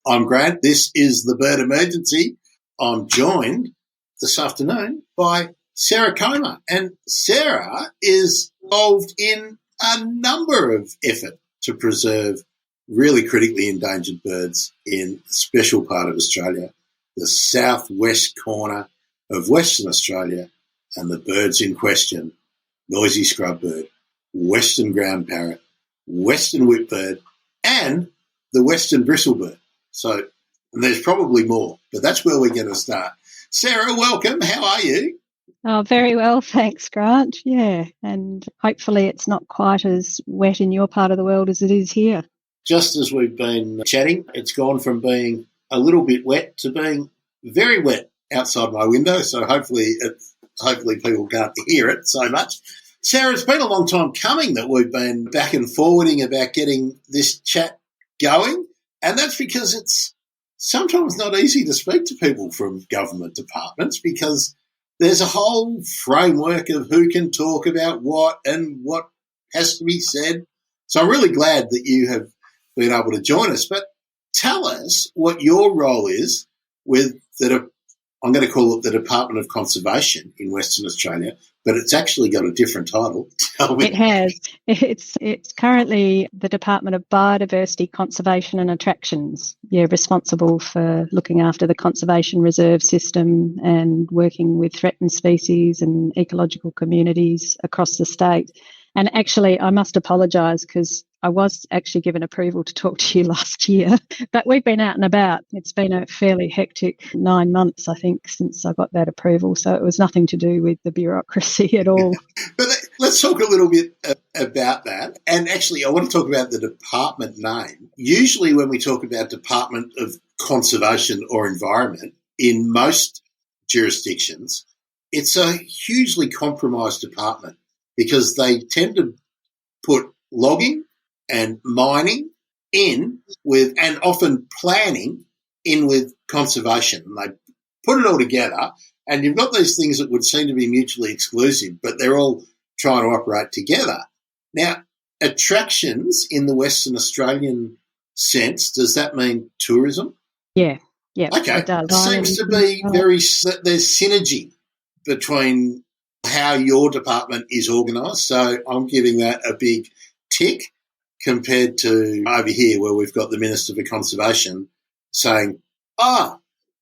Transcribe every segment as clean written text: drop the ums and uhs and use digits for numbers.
I'm Grant. This is the Bird Emergency. I'm joined this afternoon by Sarah Comer. And Sarah is involved in a number of effort to preserve really critically endangered birds in a special part of Australia, the southwest corner of Western Australia, and the birds in question: noisy scrubbird, Western Ground Parrot, Western Whipbird, and the Western Bristlebird. So there's probably more, but that's where we're going to start. Sarah, welcome. How are you? Oh, very well, thanks, Grant. Yeah, and hopefully it's not quite as wet in your part of the world as it is here. Just as we've been chatting, it's gone from being a little bit wet to being very wet outside my window, so hopefully people can't hear it so much. Sarah, it's been a long time coming that we've been back and forwarding about getting this chat going, and that's because it's sometimes not easy to speak to people from government departments because there's a whole framework of who can talk about what and what has to be said. So I'm really glad that you have been able to join us. But tell us what your role is with I'm going to call it the Department of Conservation in Western Australia, but it's actually got a different title. Tell me. It has. It's currently the Department of Biodiversity, Conservation and Attractions. You're responsible for looking after the conservation reserve system and working with threatened species and ecological communities across the state. And actually, I must apologise because I was actually given approval to talk to you last year, but we've been out and about. It's been a fairly hectic 9 months, I think, since I got that approval. So it was nothing to do with the bureaucracy at all. But let's talk a little bit about that. And actually, I want to talk about the department name. Usually when we talk about Department of Conservation or Environment, in most jurisdictions, it's a hugely compromised department because they tend to put logging and mining in with, and often planning in with conservation. And they put it all together, and you've got these things that would seem to be mutually exclusive, but they're all trying to operate together. Now, attractions in the Western Australian sense, does that mean tourism? Yeah, okay. It does. It seems to be there's synergy between how your department is organised. So I'm giving that a big tick compared to over here where we've got the Minister for Conservation saying,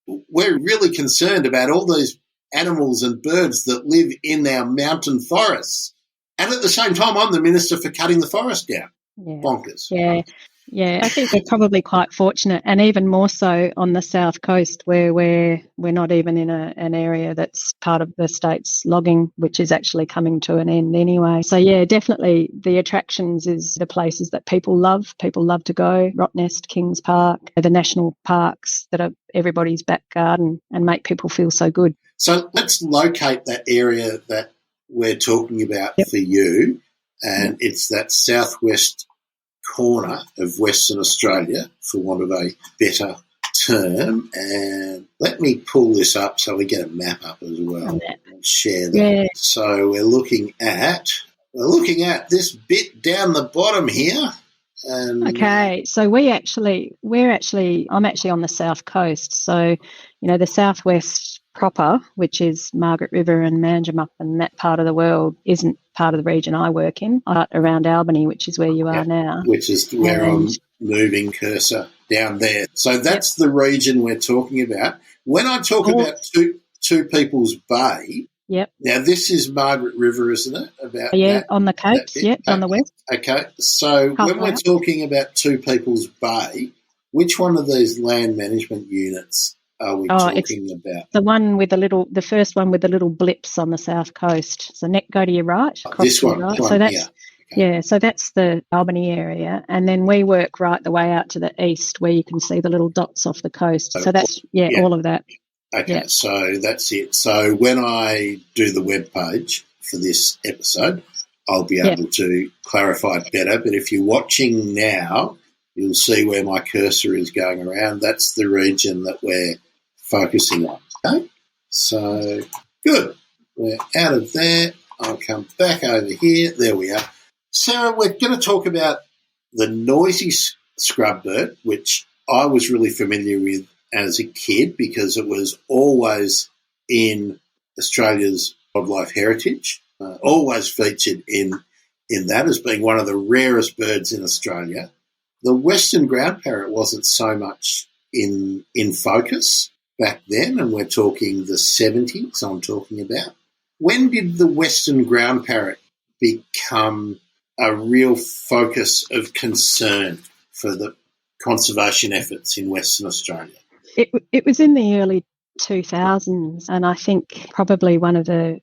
we're really concerned about all these animals and birds that live in our mountain forests. And at the same time, I'm the Minister for cutting the forest down. Yeah. Bonkers. Yeah, I think we're probably quite fortunate, and even more so on the south coast where we're not even in an area that's part of the state's logging, which is actually coming to an end anyway. So yeah, definitely the attractions is the places that people love. People love to go. Rottnest, Kings Park, the national parks that are everybody's back garden and make people feel so good. So let's locate that area that we're talking about for you, and it's that southwest corner of Western Australia, for want of a better term. And let me pull this up so we get a map up as well and share that. Yeah. So we're looking at this bit down the bottom here. Okay, so I'm actually on the south coast. So, the southwest proper, which is Margaret River and Manjimup and that part of the world, isn't part of the region I work in, but around Albany, which is where you are now. Which is where I'm moving cursor down there. So that's the region we're talking about. When I talk about Two People's Bay, now this is Margaret River, isn't it? On the Capes, on the west. Okay, so when we're talking about Two People's Bay, which one of these land management units are we talking about? The first one with the little blips on the south coast. So go to your right. This one. Right. So that's so that's the Albany area, and then we work right the way out to the east, where you can see the little dots off the coast. So that's all of that. Okay, so that's it. So when I do the web page for this episode, I'll be able to clarify it better. But if you're watching now, you'll see where my cursor is going around. That's the region that we're focusing on. Okay, so good. We're out of there. I'll come back over here. There we are. Sarah, we're going to talk about the noisy scrubbird, which I was really familiar with as a kid because it was always in Australia's wildlife heritage, always featured in that as being one of the rarest birds in Australia. The Western Ground Parrot wasn't so much in focus back then, and we're talking the 70s I'm talking about. When did the Western Ground Parrot become a real focus of concern for the conservation efforts in Western Australia? It was in the early 2000s, and I think probably one of the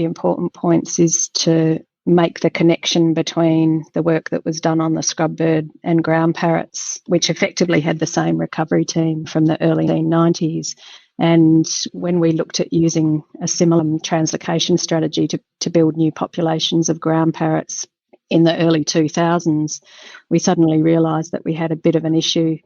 important points is to make the connection between the work that was done on the scrubbird and ground parrots, which effectively had the same recovery team from the early 1990s. And when we looked at using a similar translocation strategy to build new populations of ground parrots in the early 2000s, we suddenly realised that we had a bit of an issue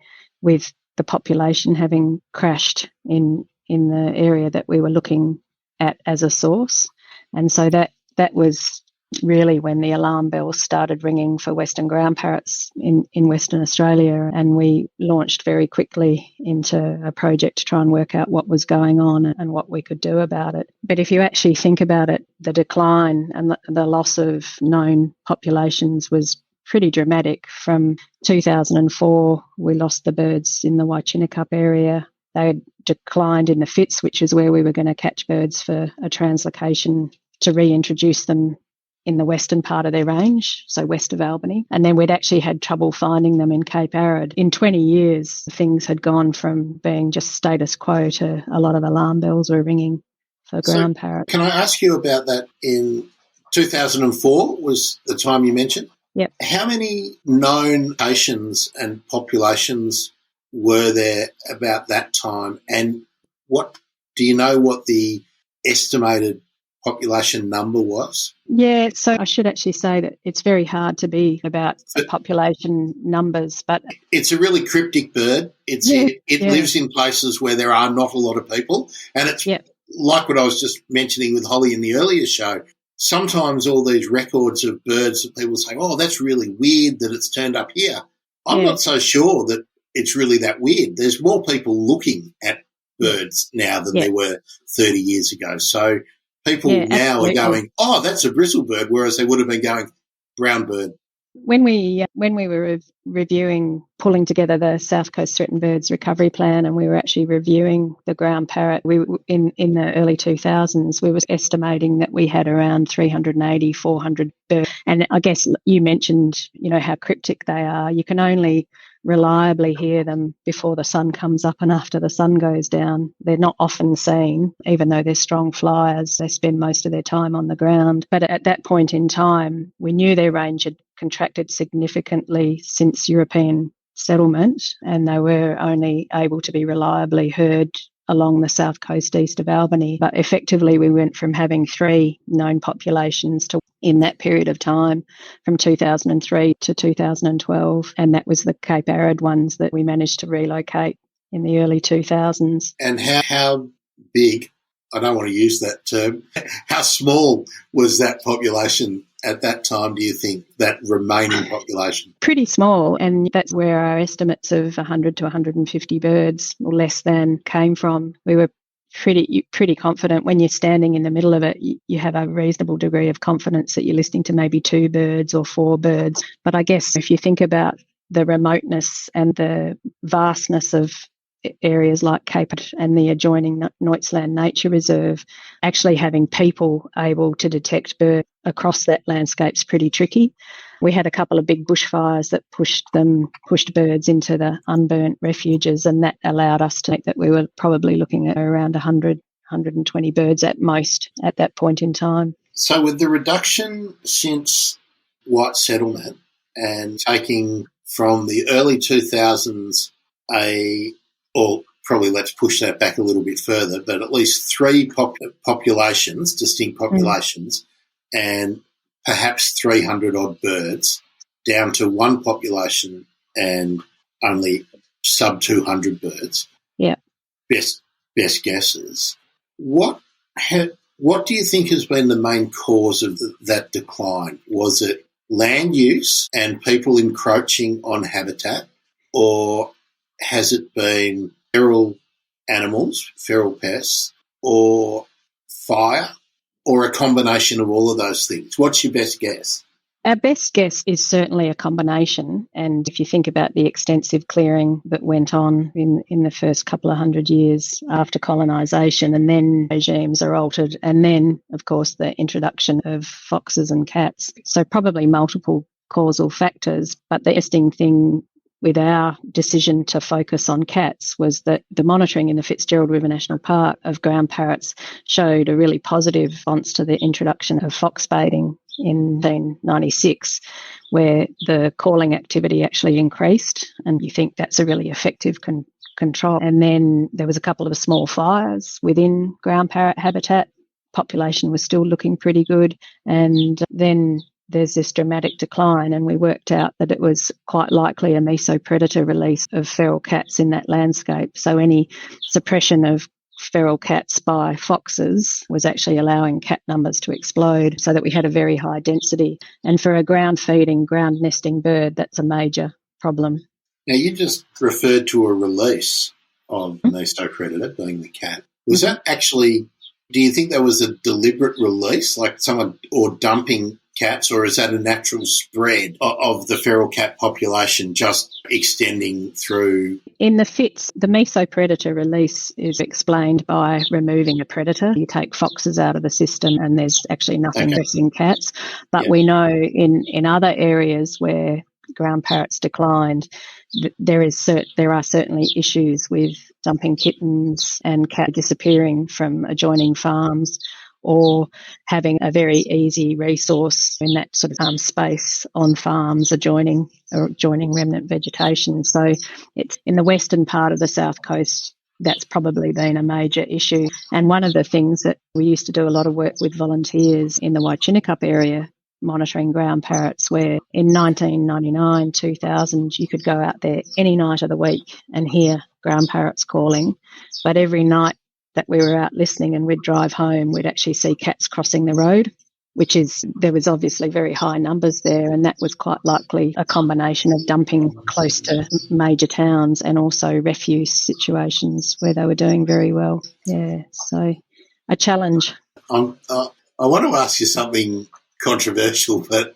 with the population having crashed in the area that we were looking at as a source. And so that was really when the alarm bells started ringing for Western ground parrots in Western Australia, and we launched very quickly into a project to try and work out what was going on and what we could do about it. But if you actually think about it, the decline and the loss of known populations was pretty dramatic. From 2004, we lost the birds in the Waichinnacup area. They had declined in the Fitz, which is where we were going to catch birds for a translocation to reintroduce them in the western part of their range, so west of Albany. And then we'd actually had trouble finding them in Cape Arid. In 20 years, things had gone from being just status quo to a lot of alarm bells were ringing for ground parrots. Can I ask you about that? In 2004 was the time you mentioned? Yep. How many known locations and populations were there about that time? And what do you know what the estimated population number was? Yeah, so I should actually say that it's very hard to be about population numbers, but it's a really cryptic bird. It lives in places where there are not a lot of people, and it's like what I was just mentioning with Holly in the earlier show. Sometimes all these records of birds that people say, oh, that's really weird that it's turned up here. I'm not so sure that it's really that weird. There's more people looking at birds now than there were 30 years ago. So people now are going, oh, that's a bristlebird, whereas they would have been going brown bird. When we were pulling together the South Coast Threatened Birds Recovery Plan, and we were actually reviewing the ground parrot, in the early 2000s, we were estimating that we had around 380, 400 birds. And I guess you mentioned, how cryptic they are. You can only reliably hear them before the sun comes up and after the sun goes down. They're not often seen, even though they're strong flyers. They spend most of their time on the ground. But at that point in time, we knew their range had contracted significantly since European settlement, and they were only able to be reliably heard along the south coast east of Albany. But effectively, we went from having 3 known populations to, in that period of time, from 2003 to 2012, and that was the Cape Arid ones that we managed to relocate in the early 2000s. And how big, I don't want to use that term, how small was that population at that time, do you think, that remaining population? Pretty small, and that's where our estimates of 100 to 150 birds or less than came from. We were pretty confident. When you're standing in the middle of it, you have a reasonable degree of confidence that you're listening to maybe 2 birds or 4 birds. But I guess if you think about the remoteness and the vastness of areas like Cape and the adjoining Neutzland Nature Reserve, actually having people able to detect birds across that landscape is pretty tricky. We had a couple of big bushfires that pushed birds into the unburnt refuges, and that allowed us to think that we were probably looking at around 100, 120 birds at most at that point in time. So with the reduction since white settlement and taking from the early 2000s or probably let's push that back a little bit further, but at least 3 populations, distinct populations, and perhaps 300-odd birds, down to 1 population and only sub-200 birds. Yeah. Best guesses. What do you think has been the main cause of that decline? Was it land use and people encroaching on habitat, or has it been feral animals, feral pests, or fire, or a combination of all of those things? What's your best guess? Our best guess is certainly a combination. And if you think about the extensive clearing that went on in the first couple of 100 years after colonisation, and then regimes are altered, and then, of course, the introduction of foxes and cats. So probably multiple causal factors. But the interesting thing with our decision to focus on cats was that the monitoring in the Fitzgerald River National Park of ground parrots showed a really positive response to the introduction of fox baiting in 1996, where the calling activity actually increased, and you think that's a really effective control. And then there was a couple of small fires within ground parrot habitat. Population was still looking pretty good, and then there's this dramatic decline, and we worked out that it was quite likely a mesopredator release of feral cats in that landscape. So any suppression of feral cats by foxes was actually allowing cat numbers to explode, so that we had a very high density. And for a ground feeding, ground nesting bird, that's a major problem. Now, you just referred to a release of mesopredator, being the cat. Was that actually, do you think that was a deliberate release, like someone or dumping cats, or is that a natural spread of the feral cat population just extending through? In the FITS, the mesopredator release is explained by removing a predator. You take foxes out of the system and there's actually nothing pressing cats. But we know in other areas where ground parrots declined, there are certainly issues with dumping kittens and cat disappearing from adjoining farms, or having a very easy resource in that sort of space on farms adjoining remnant vegetation. So it's in the western part of the South Coast, that's probably been a major issue. And one of the things that we used to do a lot of work with volunteers in the Waichinukup area, monitoring ground parrots, where in 1999, 2000, you could go out there any night of the week and hear ground parrots calling. But every night that we were out listening and we'd drive home, we'd actually see cats crossing the road, there was obviously very high numbers there, and that was quite likely a combination of dumping close to major towns and also refuse situations where they were doing very well. Yeah, so a challenge. I want to ask you something controversial, but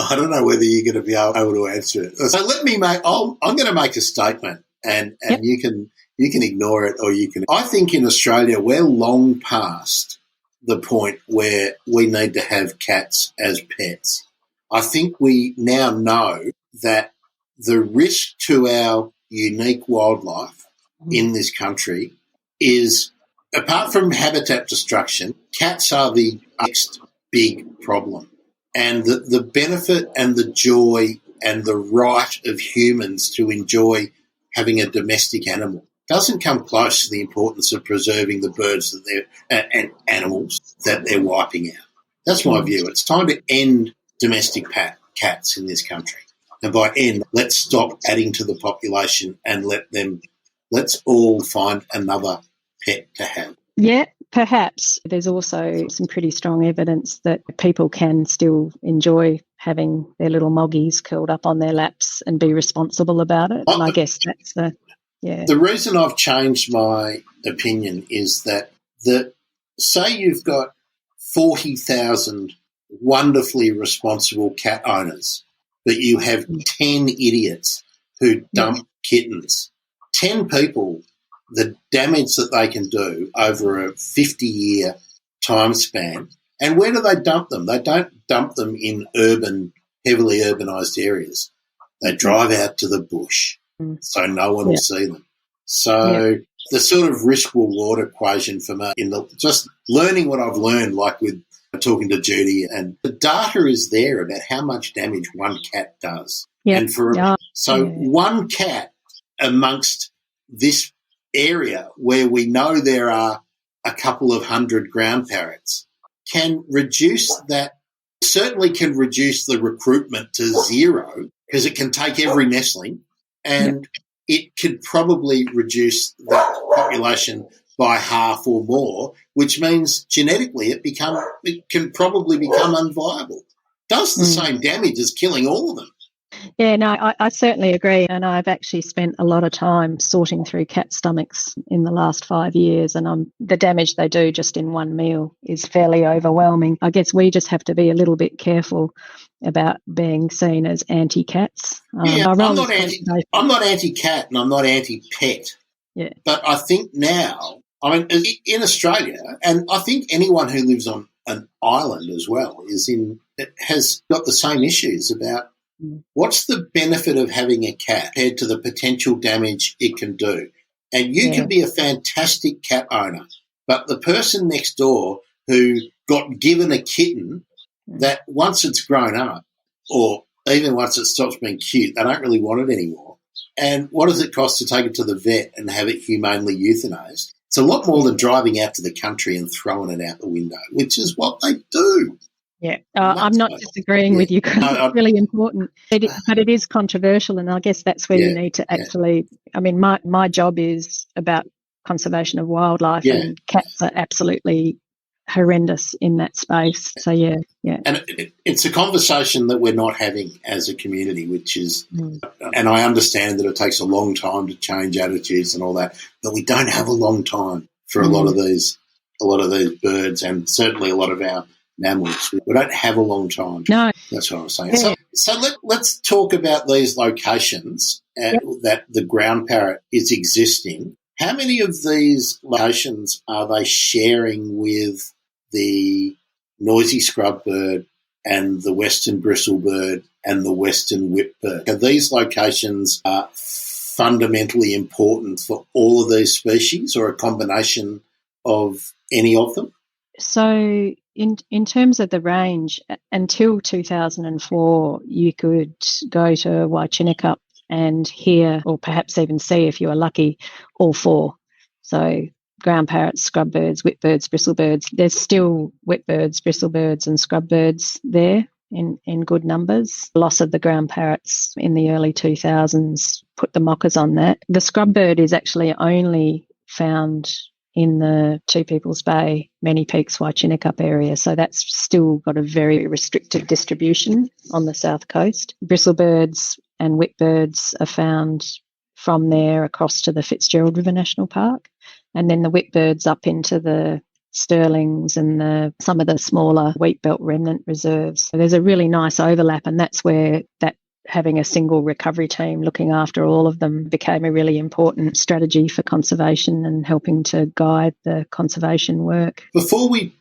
I don't know whether you're going to be able to answer it. So I'm going to make a statement, and you can ignore it, or you can. I think in Australia we're long past the point where we need to have cats as pets. I think we now know that the risk to our unique wildlife in this country is, apart from habitat destruction, cats are the next big problem. And the benefit and the joy and the right of humans to enjoy having a domestic animal doesn't come close to the importance of preserving the birds and animals that they're wiping out. That's my view. It's time to end domestic cats in this country. And by end, let's stop adding to the population and let's all find another pet to have. Yeah, perhaps. There's also some pretty strong evidence that people can still enjoy having their little moggies curled up on their laps and be responsible about it. And I guess that's the reason I've changed my opinion is that say you've got 40,000 wonderfully responsible cat owners, but you have 10 idiots who dump kittens. 10 people, the damage that they can do over a 50-year time span. And where do they dump them? They don't dump them in heavily urbanised areas. They drive out to the bush so no one will see them. So the sort of risk-reward equation for me, just learning what I've learned, like with talking to Judy, and the data is there about how much damage one cat does. Yep. And one cat amongst this area where we know there are a couple of hundred ground parrots can reduce that, certainly can reduce the recruitment to zero, because it can take every nestling, and it could probably reduce the population by half or more, which means genetically it can probably become unviable. Does the same damage as killing all of them. Yeah, no, I certainly agree. And I've actually spent a lot of time sorting through cat stomachs in the last 5 years. And the damage they do just in one meal is fairly overwhelming. I guess we just have to be a little bit careful about being seen as anti-cats. Yeah, Our role I'm is not conservation. I'm not anti-cat and I'm not anti-pet. Yeah. But I think now, I mean, in Australia, and I think anyone who lives on an island as well has got the same issues about what's the benefit of having a cat compared to the potential damage it can do. And you can be a fantastic cat owner, but the person next door who got given a kitten that once it's grown up, or even once it stops being cute, they don't really want it anymore. And what does it cost to take it to the vet and have it humanely euthanized? It's a lot more than driving out to the country and throwing it out the window, which is what they do. Yeah, I'm not disagreeing with you. It's really important, but it is controversial, and I guess that's where you need to actually. I mean, my job is about conservation of wildlife, and cats are absolutely horrendous in that space. So yeah. And it's a conversation that we're not having as a community, which is, and I understand that it takes a long time to change attitudes and all that, but we don't have a long time for a lot of these birds, and certainly a lot of our mammals. We don't have a long time. No, that's what I was saying. Yeah. So let's talk about these locations that the ground parrot is existing. How many of these locations are they sharing with the noisy scrubbird and the western bristlebird and the western whipbird? Are these locations fundamentally important for all of these species, or a combination of any of them? So in terms of the range, until 2004, you could go to Waichinukup and hear, or perhaps even see if you were lucky, all four. So ground parrots, scrubbirds, whipbirds, bristlebirds. There's still whipbirds, bristlebirds and scrubbirds there in good numbers. Loss of the ground parrots in the early 2000s put the mockers on that. The scrubbird is actually only found in the Two People's Bay, Many Peaks, Waichinukup area. So that's still got a very restricted distribution on the south coast. Bristlebirds and whipbirds are found from there across to the Fitzgerald River National Park. And then the whipbirds up into the Stirlings and some of the smaller wheatbelt remnant reserves. So there's a really nice overlap, and that's where that having a single recovery team looking after all of them became a really important strategy for conservation and helping to guide the conservation work. Before we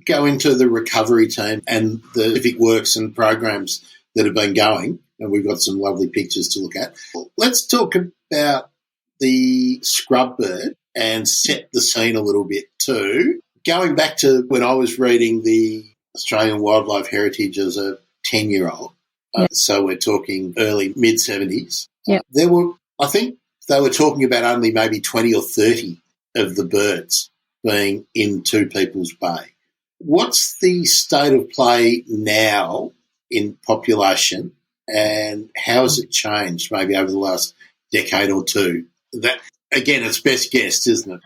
go into the recovery team and the specific works and programs that have been going, and we've got some lovely pictures to look at, let's talk about the scrubbird and set the scene a little bit too. Going back to when I was reading the Australian Wildlife Heritage as a 10-year-old, so we're talking early, mid-70s. I think they were talking about only maybe 20 or 30 of the birds being in Two People's Bay. What's the state of play now in population, and how has it changed maybe over the last decade or two? That, again, it's best guessed, isn't it?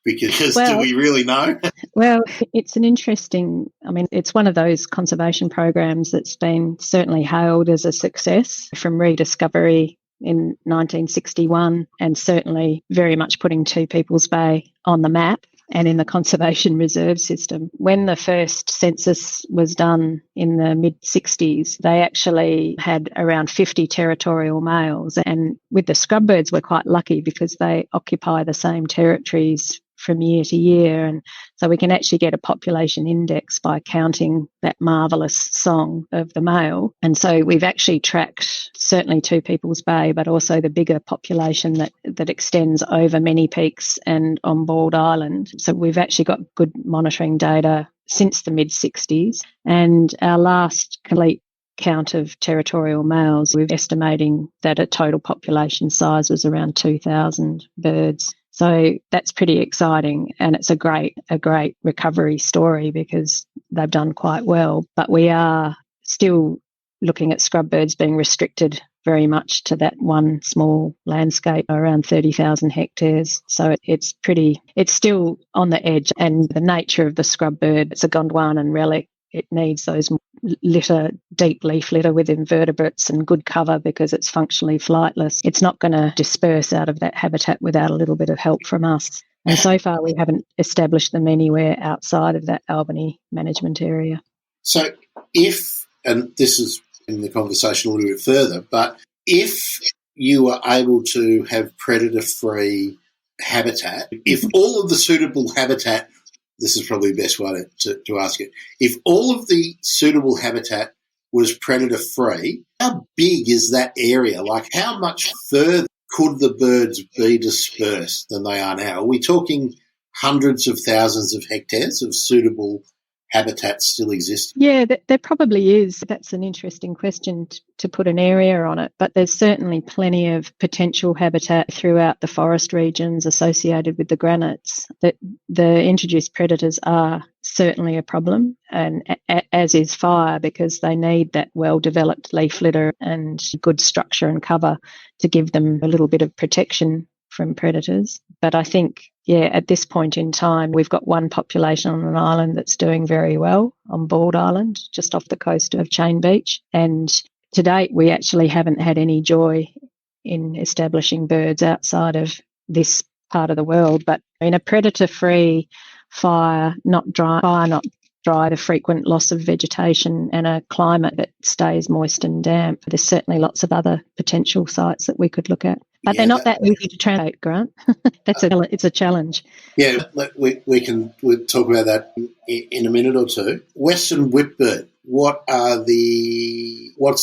Because do we really know? Well, it's it's one of those conservation programs that's been certainly hailed as a success from rediscovery in 1961, and certainly very much putting Two People's Bay on the map and in the conservation reserve system. When the first census was done in the mid-60s, they actually had around 50 territorial males, and with the scrubbirds we're quite lucky because they occupy the same territories from year to year, and so we can actually get a population index by counting that marvellous song of the male. And so we've actually tracked certainly Two People's Bay, but also the bigger population that extends over Many Peaks and on Bald Island. So we've actually got good monitoring data since the mid-60s, and our last complete count of territorial males, we're estimating that a total population size was around 2,000 birds. So that's pretty exciting, and it's a great recovery story because they've done quite well. But we are still looking at scrubbirds being restricted very much to that one small landscape around 30,000 hectares. So it's still on the edge, and the nature of the scrubbird, it's a Gondwanan relic. It needs those deep leaf litter with invertebrates and good cover because it's functionally flightless, it's not going to disperse out of that habitat without a little bit of help from us. And so far, we haven't established them anywhere outside of that Albany management area. So if, and this is in the conversation a little bit further, but if you are able to have predator-free habitat, if all of the suitable habitat, this is probably the best way to ask it, if all of the suitable habitat was predator-free, how big is that area? Like, how much further could the birds be dispersed than they are now? Are we talking hundreds of thousands of hectares of suitable habitat still existing? Yeah, there probably is. That's an interesting question to put an area on it, but there's certainly plenty of potential habitat throughout the forest regions associated with the granites. The introduced predators are certainly a problem, and as is fire, because they need that well-developed leaf litter and good structure and cover to give them a little bit of protection from predators. But I think, at this point in time, we've got one population on an island that's doing very well, on Bald Island, just off the coast of Chain Beach. And to date, we actually haven't had any joy in establishing birds outside of this part of the world. But in a predator-free fire, not dry, the frequent loss of vegetation, and a climate that stays moist and damp, there's certainly lots of other potential sites that we could look at. But they're not that easy to translate, Grant. It's a challenge. Yeah, we'll talk about that in a minute or two. Western Whipbird. What's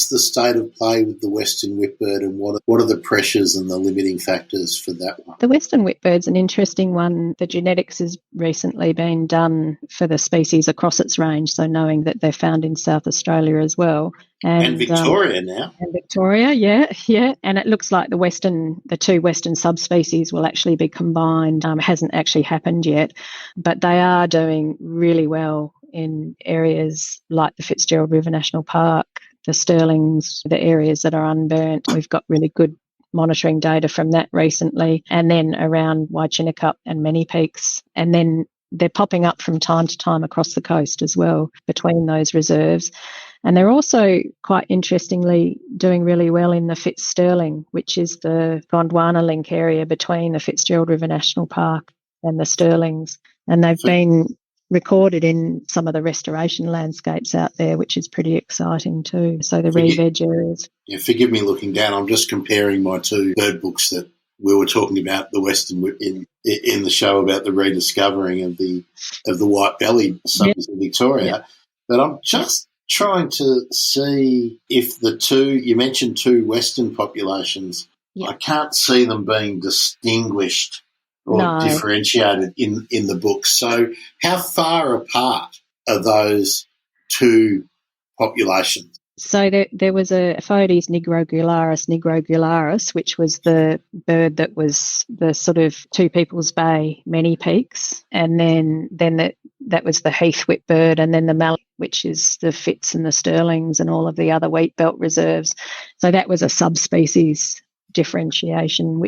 the state of play with the Western Whipbird, and what are the pressures and the limiting factors for that one? The Western Whipbird's an interesting one. The genetics has recently been done for the species across its range, so knowing that they're found in South Australia as well. And Victoria now. And Victoria, yeah. And it looks like the two western subspecies will actually be combined. It hasn't actually happened yet, but they are doing really well in areas like the Fitzgerald River National Park, the Stirlings, the areas that are unburnt. We've got really good monitoring data from that recently, and then around Waichinukup and Many Peaks. And then they're popping up from time to time across the coast as well between those reserves. And they're also, quite interestingly, doing really well in the Fitz-Stirling, which is the Gondwana link area between the Fitzgerald River National Park and the Stirlings. And they've been recorded in some of the restoration landscapes out there, which is pretty exciting too. So the re-veg areas. Yeah, forgive me looking down. I'm just comparing my two bird books that we were talking about, the Western in the show about the rediscovering of the white-bellied summers in Victoria. Yep. But I'm just trying to see if you mentioned two Western populations. Yep. I can't see them being distinguished or differentiated in the book. So how far apart are those two populations? So there was a Phodes nigrogularis, which was the bird that was the sort of Two People's Bay Many Peaks, and then that was the heath whipbird, and then the mallet, which is the Fitz and the Stirlings and all of the other wheat belt reserves. So that was a subspecies differentiation,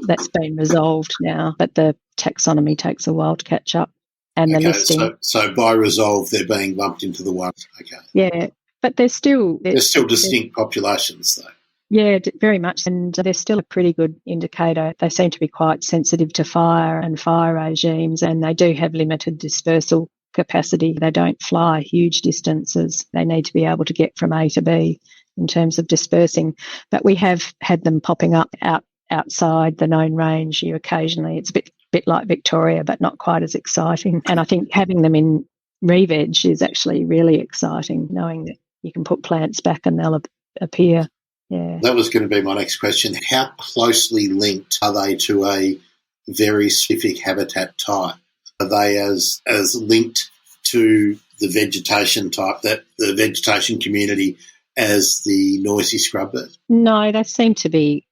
that's been resolved now, but the taxonomy takes a while to catch up, and the listing. So by resolve, they're being lumped into the one. Okay. Yeah, but they're still distinct populations, though. Yeah, very much, and they're still a pretty good indicator. They seem to be quite sensitive to fire and fire regimes, and they do have limited dispersal capacity. They don't fly huge distances. They need to be able to get from A to B in terms of dispersing. But we have had them popping up outside the known range occasionally. It's a bit like Victoria, but not quite as exciting. And I think having them in re-veg is actually really exciting, knowing that you can put plants back and they'll appear. Yeah. That was going to be my next question. How closely linked are they to a very specific habitat type? Are they as linked to the vegetation type, that the vegetation community, as the noisy scrubbird? No, they seem to be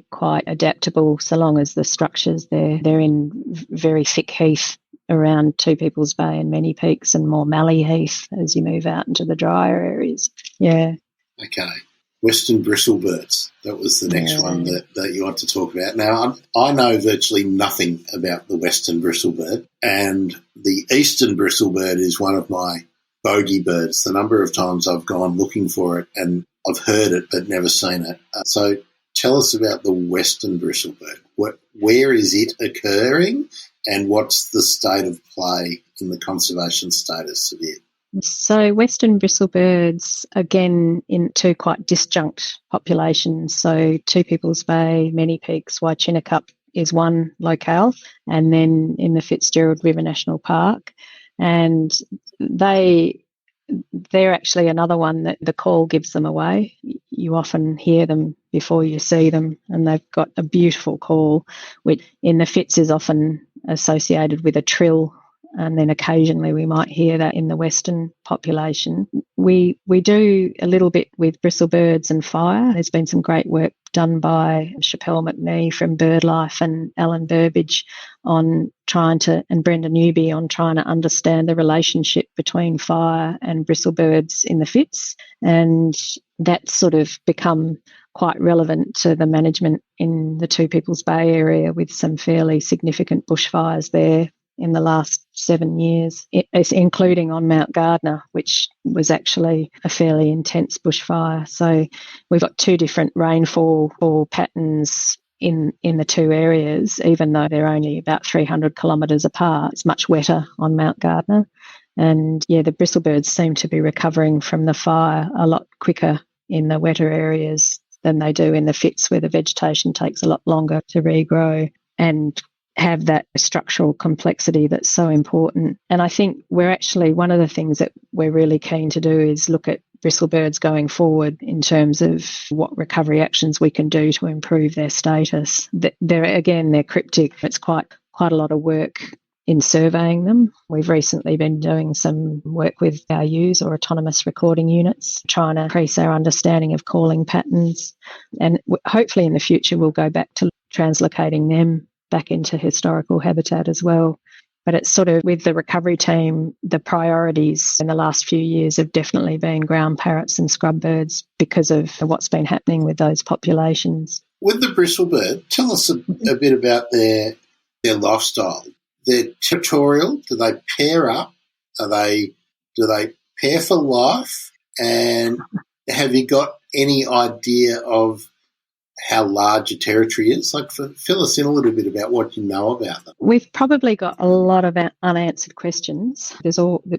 quite adaptable, so long as the structures they're in very thick heath around Two People's Bay and Many Peaks, and more mallee heath as you move out into the drier areas. Yeah. Okay. Western bristlebirds. That was the next one that you want to talk about. Now, I know virtually nothing about the Western bristlebird, and the Eastern bristlebird is one of my bogey birds, the number of times I've gone looking for it and I've heard it but never seen it. So tell us about the Western Bristlebird. Where is it occurring and what's the state of play in the conservation status of it? So Western Bristlebirds, again, in two quite disjunct populations. So Two People's Bay, Many Peaks, Waichinukup is one locale, and then in the Fitzgerald River National Park. And they're actually another one that the call gives them away. You often hear them before you see them, and they've got a beautiful call, which in the Fitz is often associated with a trill, and then occasionally we might hear that in the Western population. We do a little bit with bristlebirds and fire. There's been some great work done by Chappelle McNee from BirdLife and Alan Burbidge on and Brenda Newby on trying to understand the relationship between fire and bristlebirds in the Fitz. And that's sort of become quite relevant to the management in the Two People's Bay area, with some fairly significant bushfires there in the last 7 years, including on Mount Gardner, which was actually a fairly intense bushfire. So we've got two different rainfall patterns in the two areas, even though they're only about 300 kilometres apart. It's much wetter on Mount Gardner. And, the bristlebirds seem to be recovering from the fire a lot quicker in the wetter areas than they do in the Fitz, where the vegetation takes a lot longer to regrow and have that structural complexity that's so important. And I think one of the things that we're really keen to do is look at bristlebirds going forward in terms of what recovery actions we can do to improve their status. They're cryptic. It's quite a lot of work in surveying them. We've recently been doing some work with AUs, or autonomous recording units, trying to increase our understanding of calling patterns. And hopefully in the future we'll go back to translocating them back into historical habitat as well. But it's sort of, with the recovery team, the priorities in the last few years have definitely been ground parrots and scrub birds because of what's been happening with those populations. With the bristlebird, tell us a bit about their lifestyle. They're territorial. Do they pair up? Do they pair for life? And have you got any idea of how large a territory is? Fill us in a little bit about what you know about them. We've probably got a lot of unanswered questions. The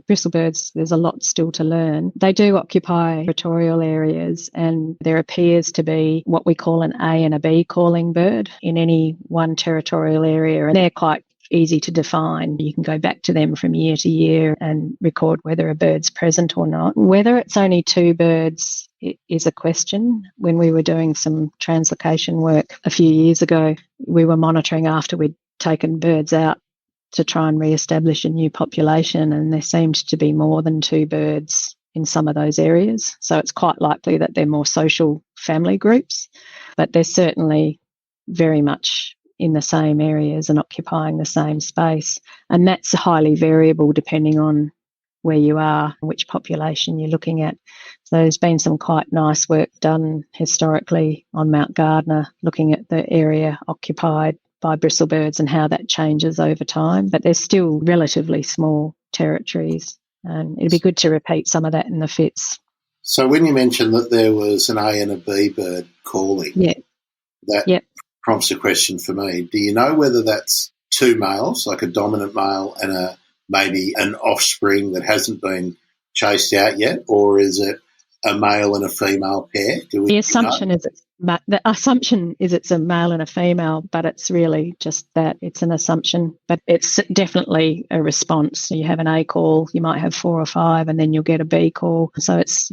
bristlebirds, there's a lot still to learn. They do occupy territorial areas, and there appears to be what we call an A and a B calling bird in any one territorial area, and they're quite easy to define. You can go back to them from year to year and record whether a bird's present or not. Whether it's only two birds is a question. When we were doing some translocation work a few years ago, we were monitoring after we'd taken birds out to try and re-establish a new population, and there seemed to be more than two birds in some of those areas. So it's quite likely that they're more social family groups, but they're certainly very much in the same areas and occupying the same space. And that's highly variable depending on where you are, which population you're looking at. So there's been some quite nice work done historically on Mount Gardner, looking at the area occupied by bristlebirds and how that changes over time. But they're still relatively small territories, and it'd be good to repeat some of that in the Fitz. So when you mentioned that there was an A and a B bird calling, that prompts a question for me. Do you know whether that's two males, like a dominant male and maybe an offspring that hasn't been chased out yet, or is it a male and a female pair? The assumption is it's a male and a female, but it's really just that. It's an assumption, but it's definitely a response. You have an A call, you might have 4 or 5, and then you'll get a B call. So it's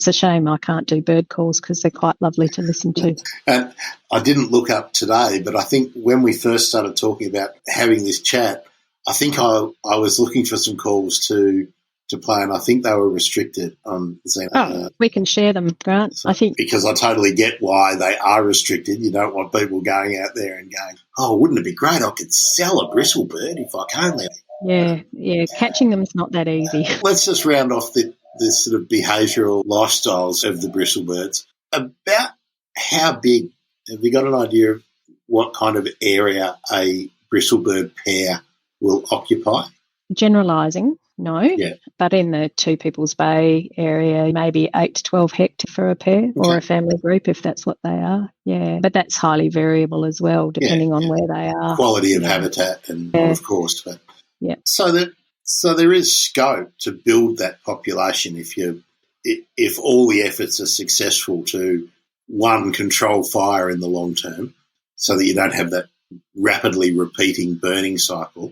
a shame I can't do bird calls because they're quite lovely to listen to. And I didn't look up today, but I think when we first started talking about having this chat, I think I was looking for some calls to play, and I think they were restricted on Xeno. We can share them, Grant. So, I think because I totally get why they are restricted. You don't want people going out there and going, "Oh, wouldn't it be great? I could sell a bristlebird if I can." Yeah. Catching them is not that easy. Let's just round off the sort of behavioural lifestyles of the bristlebirds. About how big? Have you got an idea of what kind of area a bristlebird pair will occupy? Generalising, no. Yeah. But in the Two People's Bay area, maybe 8 to 12 hectares for a pair or a family group, if that's what they are. Yeah. But that's highly variable as well, depending on where they are. Quality of habitat and of course. But yeah. So there is scope to build that population if all the efforts are successful to, one, control fire in the long term so that you don't have that rapidly repeating burning cycle,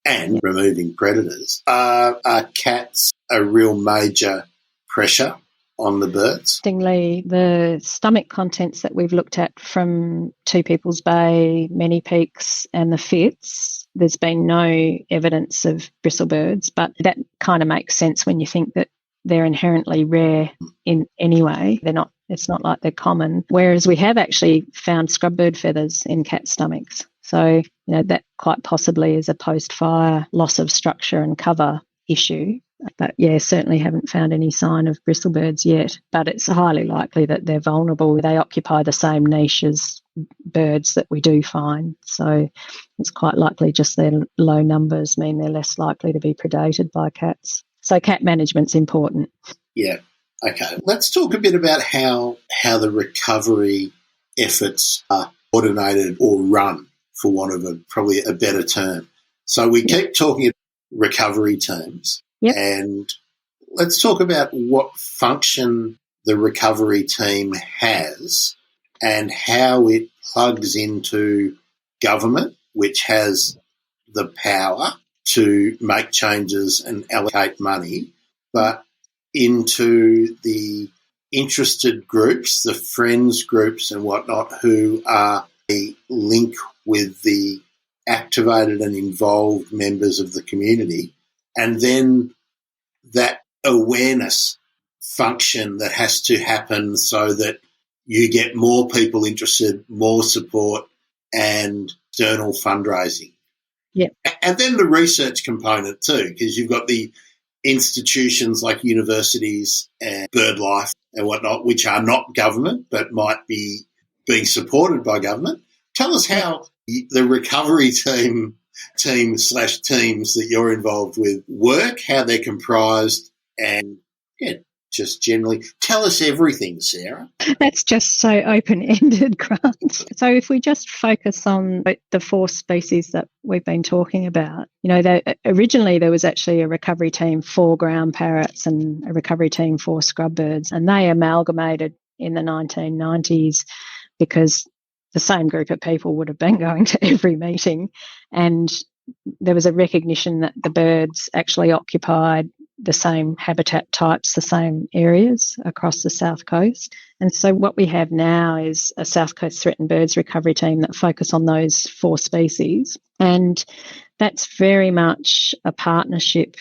and removing predators. Are cats a real major pressure on the birds? Interestingly, the stomach contents that we've looked at from Two People's Bay, Many Peaks and the Fitz, there's been no evidence of bristlebirds, but that kind of makes sense when you think that they're inherently rare in any way. It's not like they're common, whereas we have actually found scrubbird feathers in cat stomachs. So, that quite possibly is a post-fire loss of structure and cover issue. But, certainly haven't found any sign of bristlebirds yet. But it's highly likely that they're vulnerable. They occupy the same niche as birds that we do find. So it's quite likely just their low numbers mean they're less likely to be predated by cats. So cat management's important. Yeah. Okay. Let's talk a bit about how the recovery efforts are coordinated or run, for want of probably a better term. So we keep talking about recovery teams. Yep. And let's talk about what function the recovery team has and how it plugs into government, which has the power to make changes and allocate money, but into the interested groups, the friends groups and whatnot, who are a link with the activated and involved members of the community, and then that awareness function that has to happen so that you get more people interested, more support and external fundraising. Yeah. And then the research component too, because you've got the institutions like universities and BirdLife and whatnot, which are not government but might be being supported by government. Tell us how the recovery teams that you're involved with work, how they're comprised, and just generally tell us everything, Sarah. That's just so open-ended, Grant. So if we just focus on the 4 species that we've been talking about, originally there was actually a recovery team for ground parrots and a recovery team for scrubbirds, and they amalgamated in the 1990s because the same group of people would have been going to every meeting, and there was a recognition that the birds actually occupied the same habitat types, the same areas across the South Coast. And so what we have now is a South Coast Threatened Birds recovery team that focus on those 4 species. And that's very much a partnership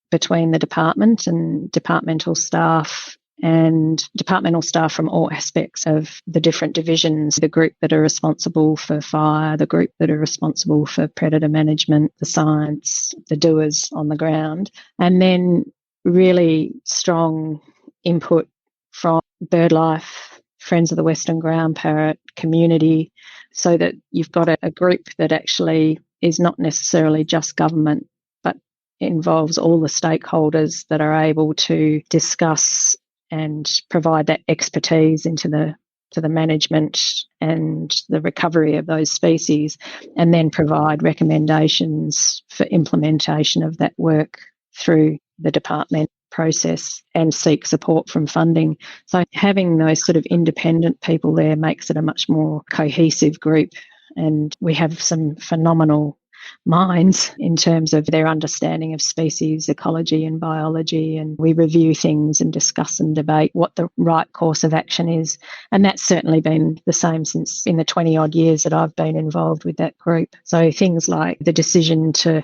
between the department and departmental staff from all aspects of the different divisions, the group that are responsible for fire, the group that are responsible for predator management, the science, the doers on the ground, and then really strong input from BirdLife, Friends of the Western Ground Parrot, community, so that you've got a group that actually is not necessarily just government, but involves all the stakeholders that are able to discuss and provide that expertise into the management and the recovery of those species, and then provide recommendations for implementation of that work through the department process and seek support from funding. So having those sort of independent people there makes it a much more cohesive group, and we have some phenomenal minds in terms of their understanding of species ecology and biology, and we review things and discuss and debate what the right course of action is. And that's certainly been the same since in the 20 odd years that I've been involved with that group. So things like the decision to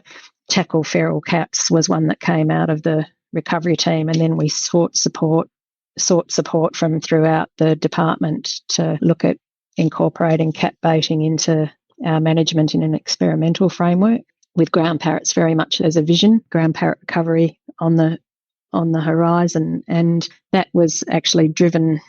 tackle feral cats was one that came out of the recovery team, and then we sought support from throughout the department to look at incorporating cat baiting into our management in an experimental framework, with ground parrots very much as a vision, ground parrot recovery on the horizon. And that was actually driven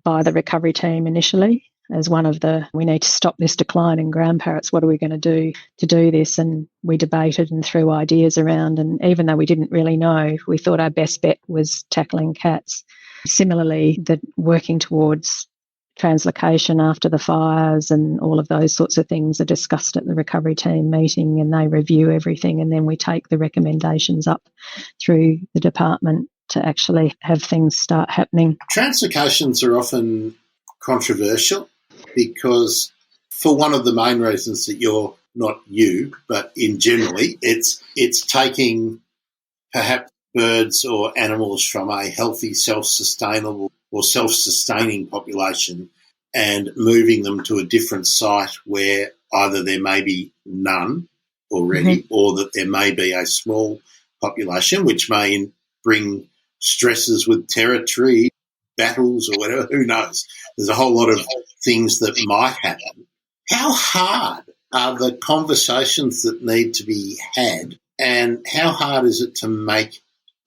by the recovery team initially. as one of we need to stop this decline in ground parrots. What are we going to do this? And we debated and threw ideas around. And even though we didn't really know, we thought our best bet was tackling cats. Similarly, working towards translocation after the fires and all of those sorts of things are discussed at the recovery team meeting, and they review everything, and then we take the recommendations up through the department to actually have things start happening. Translocations are often controversial because, for one of the main reasons that you're not you, but in generally, it's taking perhaps birds or animals from a healthy, self-sustainable or self-sustaining population and moving them to a different site where either there may be none already or that there may be a small population, which may bring stresses with territory, battles or whatever, who knows. There's a whole lot of things that might happen. How hard are the conversations that need to be had, and how hard is it to make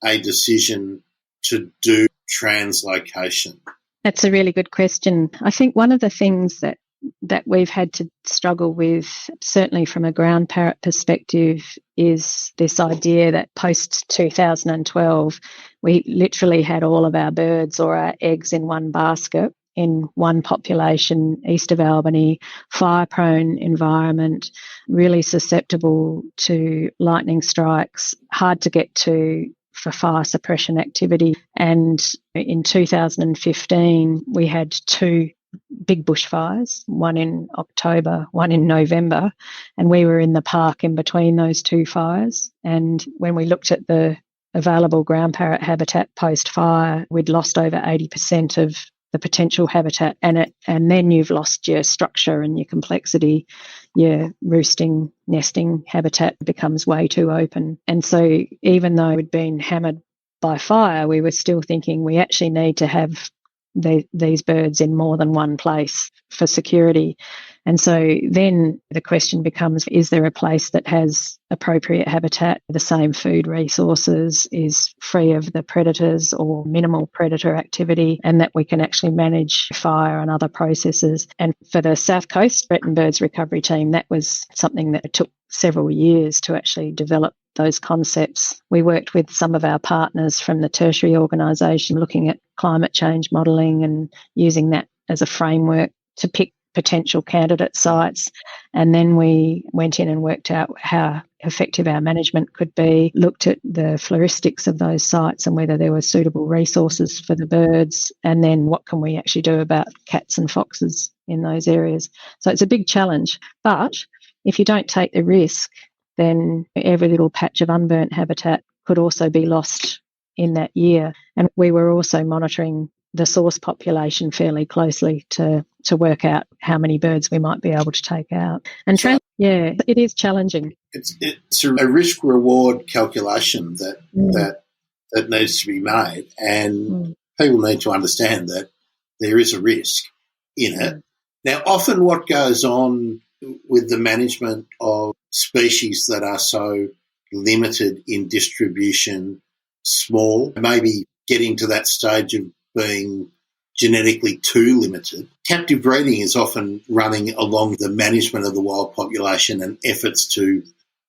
a decision to do translocation? That's a really good question. I think one of the things that we've had to struggle with, certainly from a ground parrot perspective, is this idea that post 2012, we literally had all of our birds or our eggs in one basket, in one population east of Albany, fire-prone environment, really susceptible to lightning strikes, hard to get to for fire suppression activity. And in 2015, we had 2 big bushfires, one in October, one in November, and we were in the park in between those 2 fires. And when we looked at the available ground parrot habitat post-fire, we'd lost over 80% of the potential habitat, and then you've lost your structure and your complexity. Your roosting, nesting habitat becomes way too open. And so even though we'd been hammered by fire, we were still thinking we actually need to have these birds in more than one place for security. And so then the question becomes, is there a place that has appropriate habitat, the same food resources, is free of the predators or minimal predator activity, and that we can actually manage fire and other processes? And for the South Coast Threatened Birds Recovery Team, that was something that took several years to actually develop those concepts. We worked with some of our partners from the tertiary organisation looking at climate change modelling and using that as a framework to pick potential candidate sites. And then we went in and worked out how effective our management could be, looked at the floristics of those sites and whether there were suitable resources for the birds, and then what can we actually do about cats and foxes in those areas. So it's a big challenge. But if you don't take the risk, then every little patch of unburnt habitat could also be lost in that year. And we were also monitoring the source population fairly closely to work out how many birds we might be able to take out. And it is challenging. It's a risk-reward calculation that needs to be made, and people need to understand that there is a risk in it. Now, often what goes on with the management of species that are so limited in distribution, small, maybe getting to that stage of being genetically too limited, captive breeding is often running along the management of the wild population and efforts to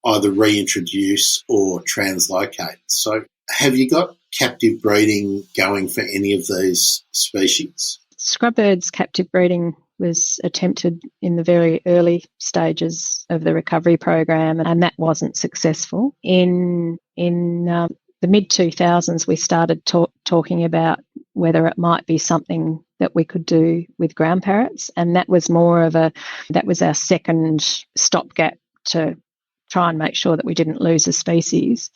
either reintroduce or translocate. So have you got captive breeding going for any of these species? Scrubbirds captive breeding was attempted in the very early stages of the recovery program, and that wasn't successful. In the mid-2000s, we started talking about whether it might be something that we could do with ground parrots, and that was that was our second stopgap to try and make sure that we didn't lose a species.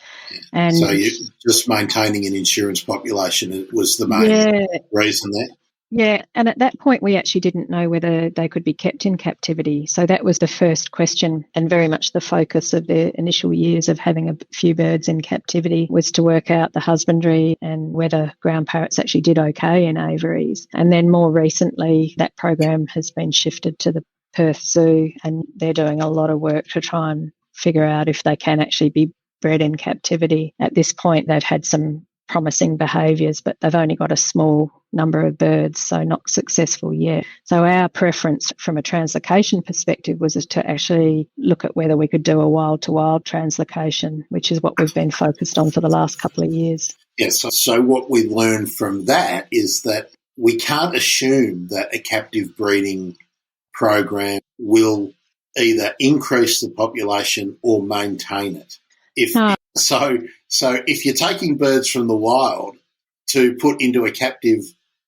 And so you just maintaining an insurance population was the main reason there? Yeah, and at that point we actually didn't know whether they could be kept in captivity. So that was the first question, and very much the focus of the initial years of having a few birds in captivity was to work out the husbandry and whether ground parrots actually did okay in aviaries. And then more recently that program has been shifted to the Perth Zoo, and they're doing a lot of work to try and figure out if they can actually be bred in captivity. At this point they've had some promising behaviours, but they've only got a small number of birds, so not successful yet. So our preference from a translocation perspective was to actually look at whether we could do a wild-to-wild translocation, which is what we've been focused on for the last couple of years. Yes, so what we learned from that is that we can't assume that a captive breeding program will either increase the population or maintain it. So if you're taking birds from the wild to put into a captive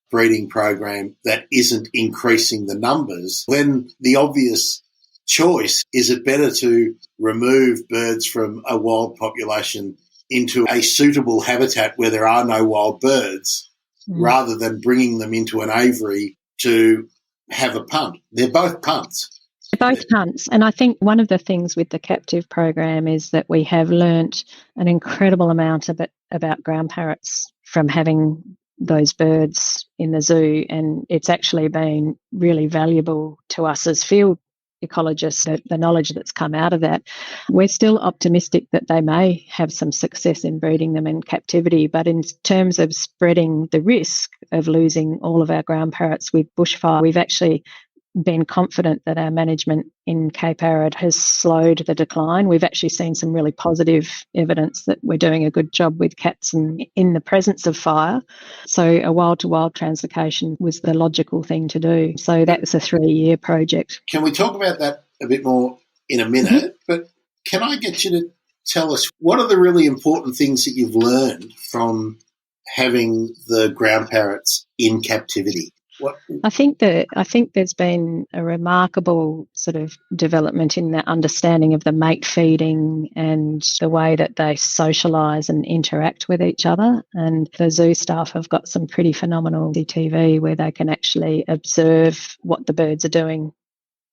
breeding program that isn't increasing the numbers, then the obvious choice is it better to remove birds from a wild population into a suitable habitat where there are no wild birds rather than bringing them into an aviary to have a punt. They're both punts. They're both punts. And I think one of the things with the captive program is that we have learnt an incredible amount about ground parrots from having those birds in the zoo, and it's actually been really valuable to us as field ecologists, the knowledge that's come out of that. We're still optimistic that they may have some success in breeding them in captivity, but in terms of spreading the risk of losing all of our ground parrots with bushfire, we've actually been confident that our management in Cape Arid has slowed the decline. We've actually seen some really positive evidence that we're doing a good job with cats in the presence of fire. So a wild-to-wild translocation was the logical thing to do. So that was a 3-year project. Can we talk about that a bit more in a minute? But can I get you to tell us what are the really important things that you've learned from having the ground parrots in captivity? I think there's been a remarkable sort of development in the understanding of the mate feeding and the way that they socialise and interact with each other. And the zoo staff have got some pretty phenomenal CCTV where they can actually observe what the birds are doing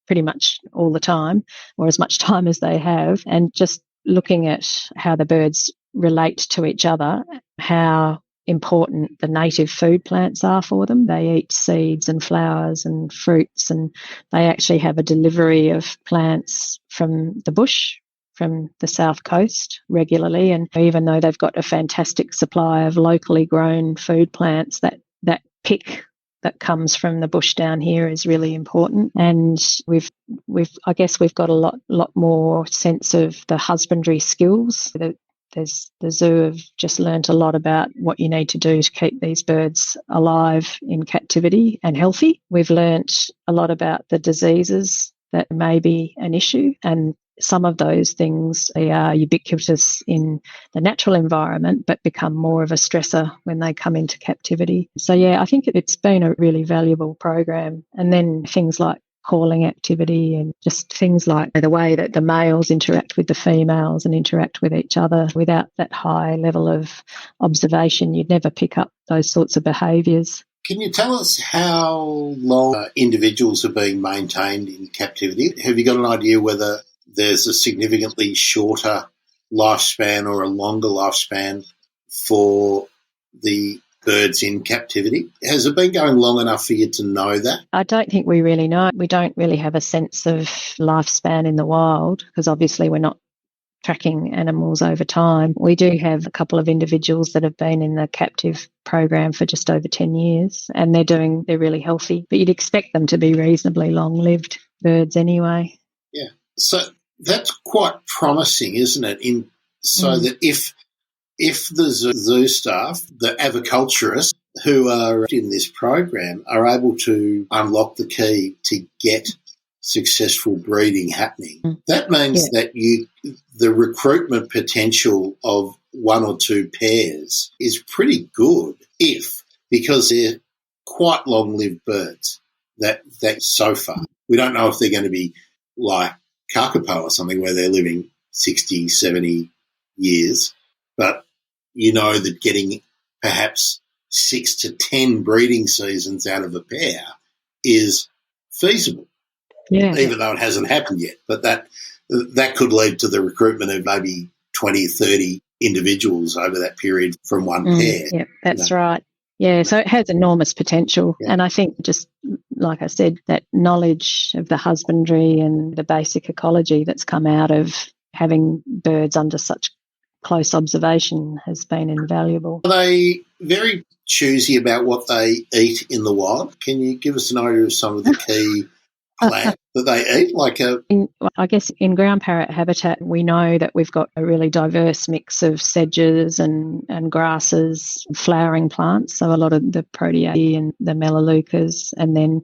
pretty much all the time, or as much time as they have, and just looking at how the birds relate to each other, how important the native food plants are for them. They eat seeds and flowers and fruits, and they actually have a delivery of plants from the bush, from the south coast regularly. And even though they've got a fantastic supply of locally grown food plants, that pick that comes from the bush down here is really important. And we've got a lot more sense of the husbandry skills. The zoo have just learnt a lot about what you need to do to keep these birds alive in captivity and healthy. We've learnt a lot about the diseases that may be an issue, and some of those things are ubiquitous in the natural environment but become more of a stressor when they come into captivity. So, yeah, I think it's been a really valuable program. And then things like calling activity and just things like the way that the males interact with the females and interact with each other. Without that high level of observation, you'd never pick up those sorts of behaviours. Can you tell us how long individuals are being maintained in captivity? Have you got an idea whether there's a significantly shorter lifespan or a longer lifespan for the birds in captivity? Has it been going long enough for you to know that? I don't think we really know. We don't really have a sense of lifespan in the wild because obviously we're not tracking animals over time. We do have a couple of individuals that have been in the captive program for just over 10 years, and they're really healthy, but you'd expect them to be reasonably long-lived birds anyway. Yeah. So that's quite promising, isn't it? That if the zoo staff, the aviculturists who are in this program are able to unlock the key to get successful breeding happening, that means that the recruitment potential of one or two pairs is pretty good because they're quite long-lived birds that so far. We don't know if they're going to be like kakapo or something where they're living 60, 70 years, but you know that getting perhaps 6 to 10 breeding seasons out of a pair is feasible, even though it hasn't happened yet. But that could lead to the recruitment of maybe 20, 30 individuals over that period from one pair. Yeah, that's right. Yeah, so it has enormous potential. Yeah. And I think just like I said, that knowledge of the husbandry and the basic ecology that's come out of having birds under such close observation has been invaluable. Are they very choosy about what they eat in the wild? Can you give us an idea of some of the key plants that they eat? I guess in ground parrot habitat, we know that we've got a really diverse mix of sedges and grasses, flowering plants, so a lot of the proteaceae and the melaleucas, and then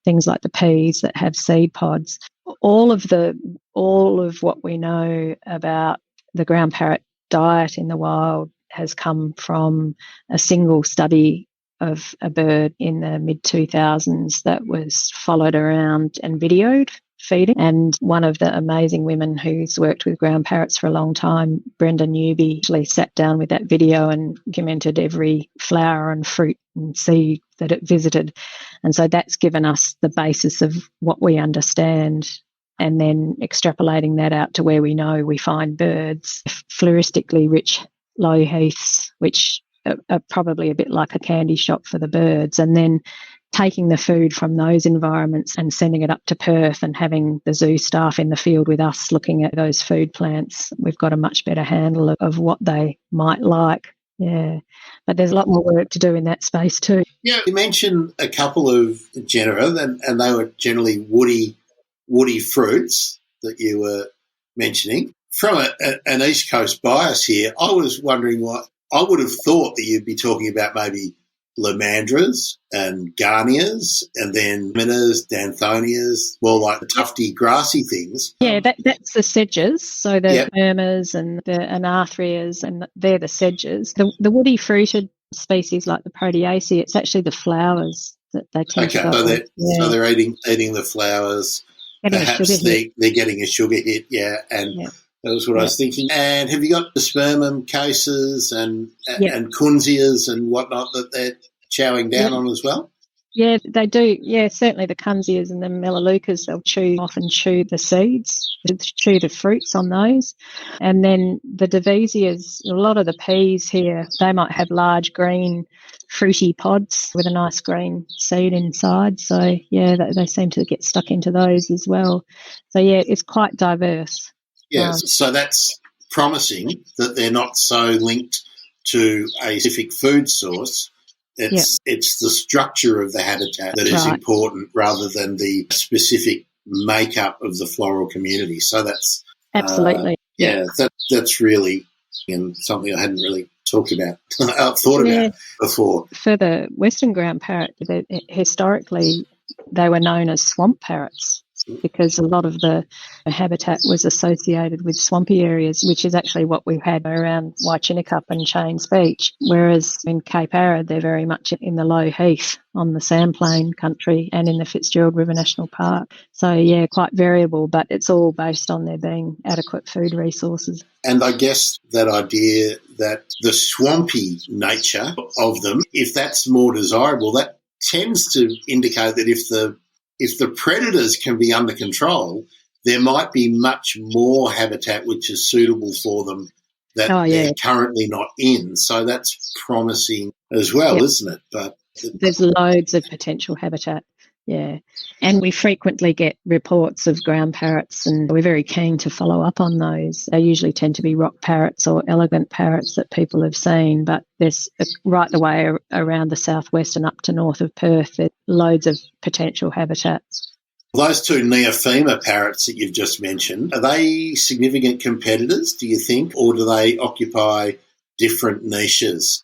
things like the peas that have seed pods. All of what we know about the ground parrot diet in the wild has come from a single study of a bird in the mid-2000s that was followed around and videoed feeding. And one of the amazing women who's worked with ground parrots for a long time, Brenda Newby, actually sat down with that video and documented every flower and fruit and seed that it visited. And so that's given us the basis of what we understand, and then extrapolating that out to where we know we find birds, floristically rich low heaths, which are probably a bit like a candy shop for the birds, and then taking the food from those environments and sending it up to Perth and having the zoo staff in the field with us looking at those food plants, we've got a much better handle of what they might like. Yeah, but there's a lot more work to do in that space too. Yeah, you mentioned a couple of genera, and they were generally woody fruits that you were mentioning. From an East Coast bias here, I was wondering what I would have thought that you'd be talking about maybe lamandras and garnias and then minnows, danthonias, more like the tufty, grassy things. Yeah, that's the sedges. So the murmurs and the anarthrias, and they're the sedges. The woody fruited species like the proteaceae, it's actually the flowers that they tend to go with. So they're eating the flowers. Perhaps they're getting a sugar hit, and that was what I was thinking. And have you got the spermum cases and kunzias and whatnot that they're chowing down on as well? Yeah, they do. Yeah, certainly the kunzias and the melaleucas, they'll often chew the seeds, chew the fruits on those. And then the divesias, a lot of the peas here, they might have large green fruity pods with a nice green seed inside. So, yeah, they seem to get stuck into those as well. So, yeah, it's quite diverse. Yeah, so that's promising that they're not so linked to a specific food source. It's the structure of the habitat that is important rather than the specific makeup of the floral community. So that's absolutely that's really something I hadn't really thought about before. For the Western Ground Parrot, historically they were known as swamp parrots, because a lot of the habitat was associated with swampy areas, which is actually what we've had around Waichinukup and Chains Beach, whereas in Cape Arid they're very much in the low heath on the Sandplain country and in the Fitzgerald River National Park. So, yeah, quite variable, but it's all based on there being adequate food resources. And I guess that idea that the swampy nature of them, if that's more desirable, that tends to indicate that if the predators can be under control, there might be much more habitat which is suitable for them that they're currently not in. So that's promising as well, isn't it? But there's loads of potential habitat, and we frequently get reports of ground parrots, and we're very keen to follow up on those. They usually tend to be rock parrots or elegant parrots that people have seen, but there's right the way around the southwest and up to north of Perth, there's loads of potential habitat. Those two Neophema parrots that you've just mentioned, are they significant competitors, do you think, or do they occupy different niches?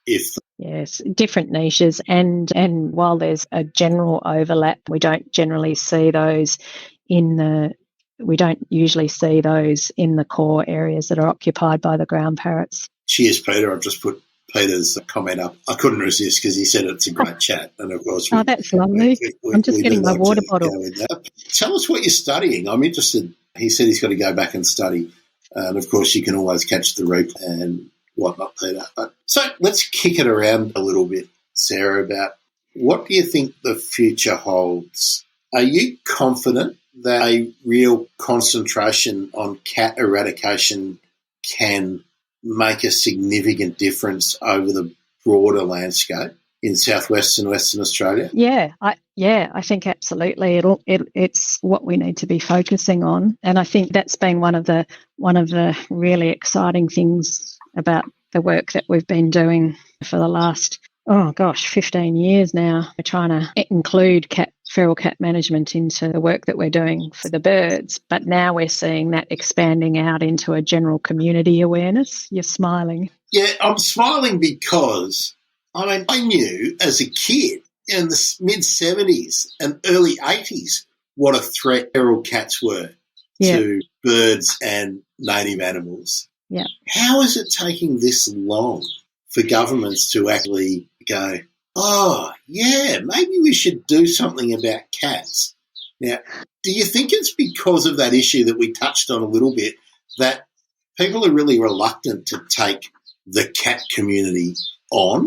Yes, different niches, and while there's a general overlap, we don't usually see those in the core areas that are occupied by the ground parrots. Cheers, Peter. I've just put Peter's comment up. I couldn't resist because he said it's a great chat, and of course, that's lovely. I'm just getting my water bottle. Tell us what you're studying. I'm interested. He said he's got to go back and study, and of course, you can always catch the replay and whatnot, Peter. So let's kick it around a little bit, Sarah, about what do you think the future holds? Are you confident that a real concentration on cat eradication can make a significant difference over the broader landscape in southwest and Western Australia? I think absolutely. It's what we need to be focusing on, and I think that's been one of the really exciting things about the work that we've been doing for the last 15 years now. We're trying to include feral cat management into the work that we're doing for the birds, but now we're seeing that expanding out into a general community awareness. You're smiling. Yeah, I'm smiling because, I knew as a kid in the mid-70s and early 80s what a threat feral cats were to birds and native animals. Yeah. How is it taking this long for governments to actually go, maybe we should do something about cats? Now, do you think it's because of that issue that we touched on a little bit, that people are really reluctant to take the cat community on?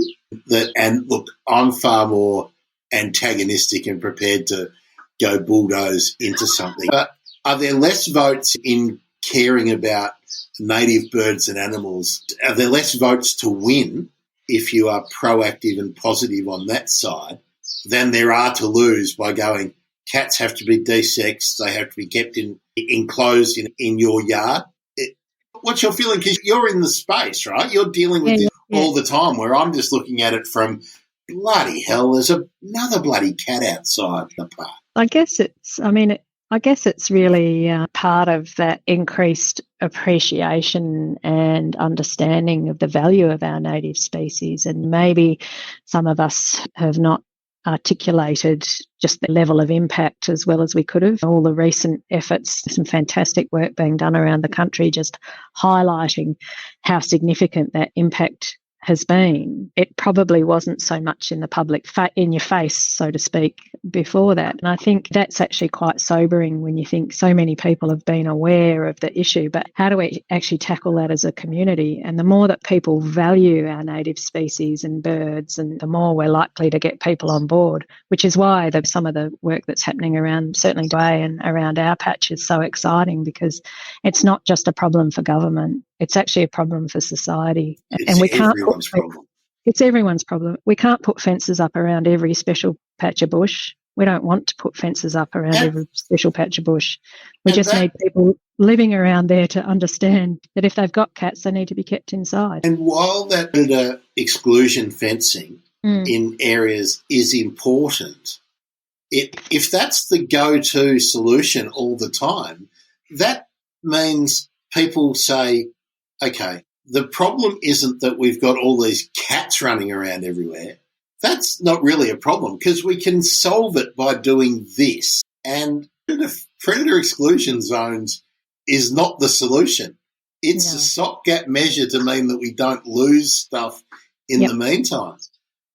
And look, I'm far more antagonistic and prepared to go bulldoze into something. But are there less votes in caring about native birds and animals? Are there less votes to win if you are proactive and positive on that side than there are to lose by going, cats have to be desexed, they have to be kept enclosed in your yard? What's your feeling? Because you're in the space, right? You're dealing with this all the time, where I'm just looking at it from, bloody hell, there's another bloody cat outside the park. I guess it's really part of that increased appreciation and understanding of the value of our native species. And maybe some of us have not articulated just the level of impact as well as we could have. All the recent efforts, some fantastic work being done around the country, just highlighting how significant that impact has been. It probably wasn't so much in the public, in your face, so to speak, before that. And I think that's actually quite sobering when you think so many people have been aware of the issue, but how do we actually tackle that as a community? And the more that people value our native species and birds, and the more we're likely to get people on board, which is why some of the work that's happening around, certainly today and around our patch, is so exciting, because it's not just a problem for government. It's actually a problem for society. And we can't everyone's problem. It's everyone's problem. We can't put fences up around every special patch of bush. We don't want to put fences up around every special patch of bush. We just need people living around there to understand that if they've got cats, they need to be kept inside. And while that exclusion fencing in areas is important, if that's the go-to solution all the time, that means people say, okay, the problem isn't that we've got all these cats running around everywhere. That's not really a problem, because we can solve it by doing this. And predator exclusion zones is not the solution. It's a stopgap measure to mean that we don't lose stuff in the meantime.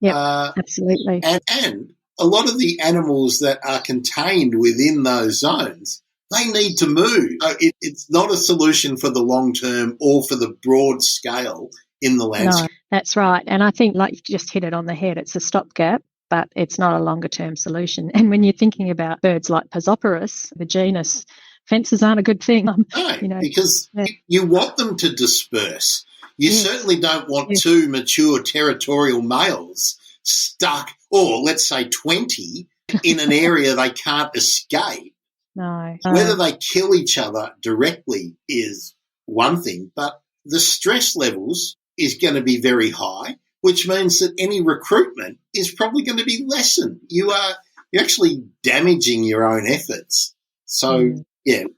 Yeah, absolutely. And a lot of the animals that are contained within those zones, they need to move. It's not a solution for the long term or for the broad scale in the landscape. No, that's right. And I think, like, you've just hit it on the head, it's a stopgap, but it's not a longer term solution. And when you're thinking about birds like Passoporus, the genus, fences aren't a good thing. Because you want them to disperse. You certainly don't want two mature territorial males stuck, or let's say 20, in an area they can't escape. No. Whether they kill each other directly is one thing, but the stress levels is going to be very high, which means that any recruitment is probably going to be lessened. You're actually damaging your own efforts. So,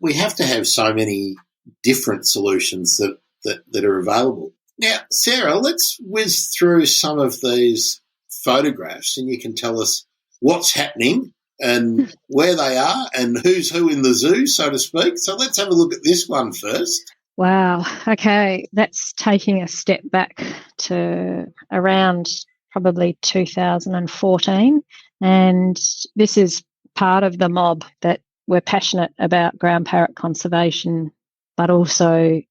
we have to have so many different solutions that are available. Now, Sarah, let's whiz through some of these photographs and you can tell us what's happening and where they are and who's who in the zoo, so to speak. So let's have a look at this one first. Wow. Okay. That's taking a step back to around probably 2014. And this is part of the mob that we're passionate about ground parrot conservation, but also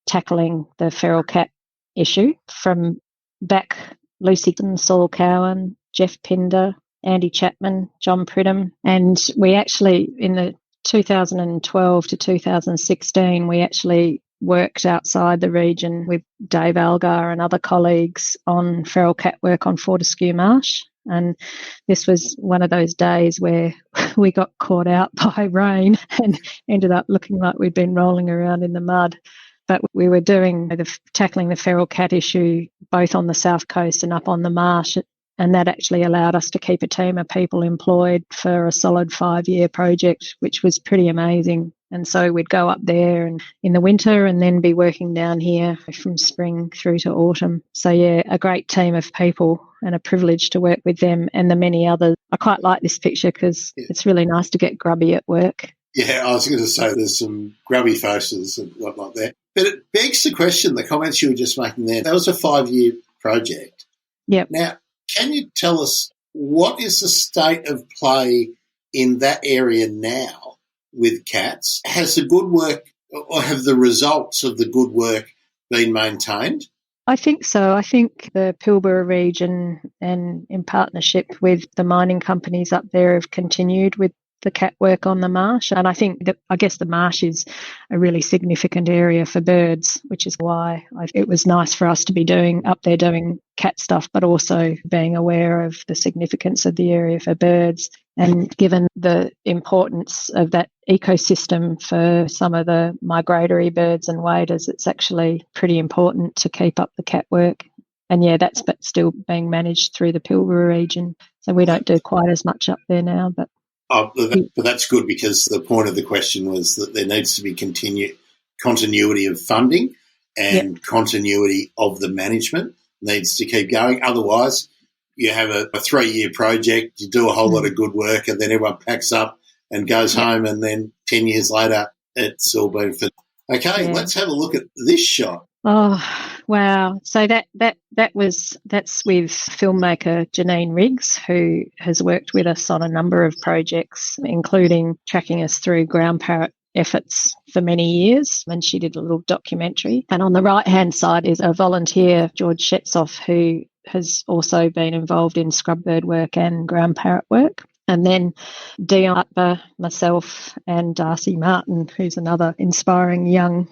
tackling the feral cat issue. From back, Lucy Saul Cowan, Jeff Pinder, Andy Chapman, John Pridham. And we actually, in the 2012 to 2016, we actually worked outside the region with Dave Algar and other colleagues on feral cat work on Fortescue Marsh. And this was one of those days where we got caught out by rain and ended up looking like we'd been rolling around in the mud. But we were tackling the feral cat issue both on the south coast and up on the marsh, and that actually allowed us to keep a team of people employed for a solid 5-year project, which was pretty amazing. And so we'd go up there and in the winter and then be working down here from spring through to autumn. So, yeah, a great team of people and a privilege to work with them and the many others. I quite like this picture because it's really nice to get grubby at work. Yeah, I was going to say there's some grubby faces and whatnot there. But it begs the question, the comments you were just making there, that was a 5-year project. Yep. Now, can you tell us what is the state of play in that area now with cats? Has the good work or have the results of the good work been maintained? I think so. I think the Pilbara region and in partnership with the mining companies up there have continued with the cat work on the marsh. And I think I guess the marsh is a really significant area for birds, which is why it was nice for us to be doing cat stuff, but also being aware of the significance of the area for birds. And given the importance of that ecosystem for some of the migratory birds and waders, it's actually pretty important to keep up the cat work. And yeah, that's still being managed through the Pilbara region. So we don't do quite as much up there now, but that's good, because the point of the question was that there needs to be continuity of funding and continuity of the management needs to keep going. Otherwise, you have a 3-year project, you do a whole lot of good work, and then everyone packs up and goes home, and then 10 years later, it's all been for. Okay, let's have a look at this shot. Oh, wow. So that's with filmmaker Janine Riggs, who has worked with us on a number of projects, including tracking us through ground parrot efforts for many years, and she did a little documentary. And on the right-hand side is a volunteer, George Shetzoff, who has also been involved in scrub bird work and ground parrot work. And then Dion Atba, myself, and Darcy Martin, who's another inspiring young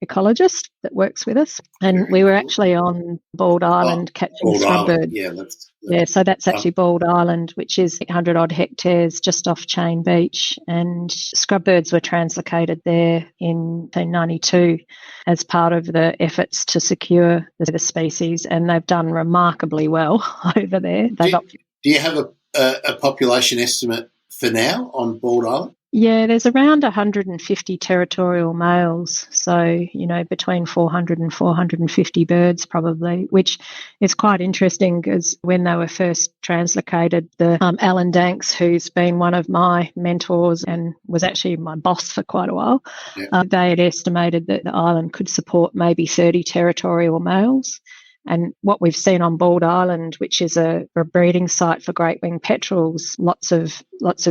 ecologist that works with us. And we were actually on Bald Island catching scrub birds. So that's actually Bald Island, which is 800 odd hectares just off Chain Beach. And scrub birds were translocated there in 1992 as part of the efforts to secure the species. And they've done remarkably well over there. Do you have a population estimate for now on Bald Island? Yeah, there's around 150 territorial males, so, between 400 and 450 birds probably, which is quite interesting because when they were first translocated, the Alan Danks, who's been one of my mentors and was actually my boss for quite a while, they had estimated that the island could support maybe 30 territorial males. And what we've seen on Bald Island, which is a breeding site for great-winged petrels, lots of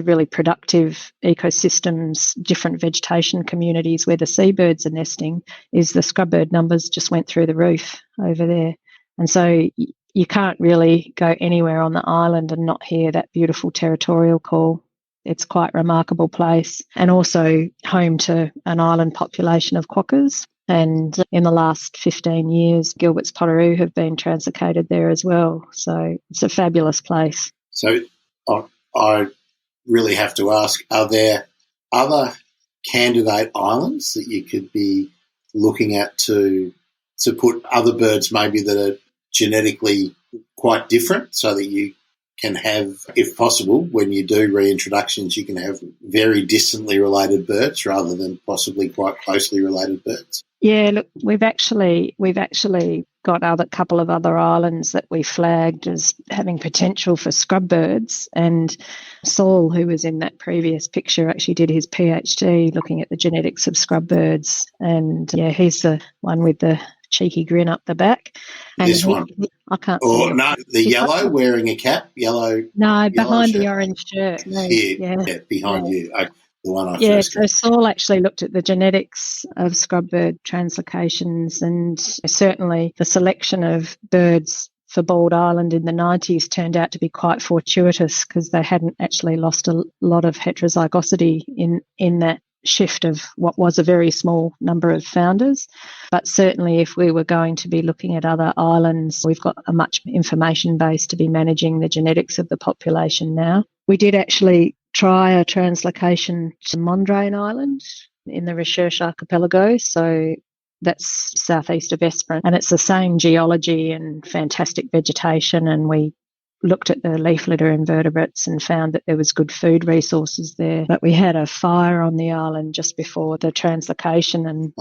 really productive ecosystems, different vegetation communities where the seabirds are nesting, is the scrub bird numbers just went through the roof over there. And so you can't really go anywhere on the island and not hear that beautiful territorial call. It's quite a remarkable place, and also home to an island population of quokkas. And in the last 15 years, Gilbert's Potteroo have been translocated there as well. So it's a fabulous place. So I really have to ask, are there other candidate islands that you could be looking at to put other birds maybe that are genetically quite different, so that you can have, if possible, when you do reintroductions, you can have very distantly related birds rather than possibly quite closely related birds? Yeah, look, we've actually got a couple of other islands that we flagged as having potential for scrub birds. And Saul, who was in that previous picture, actually did his PhD looking at the genetics of scrub birds. And yeah, he's the one with the cheeky grin up the back. And this one? I can't see. Oh, no, the yellow wearing a cap? Yellow? No, behind shirt. The orange shirt. No, behind you. The one I first. So Saul actually looked at the genetics of scrub bird translocations, and certainly the selection of birds for Bald Island in the 90s turned out to be quite fortuitous, because they hadn't actually lost a lot of heterozygosity in that shift of what was a very small number of founders. But certainly if we were going to be looking at other islands, we've got a much information base to be managing the genetics of the population now. We did actually try a translocation to Mondrain Island in the Recherche Archipelago. So That's southeast of Esperance, and it's the same geology and fantastic vegetation, and we looked at the leaf litter invertebrates and found that there was good food resources there. But we had a fire on the island just before the translocation, and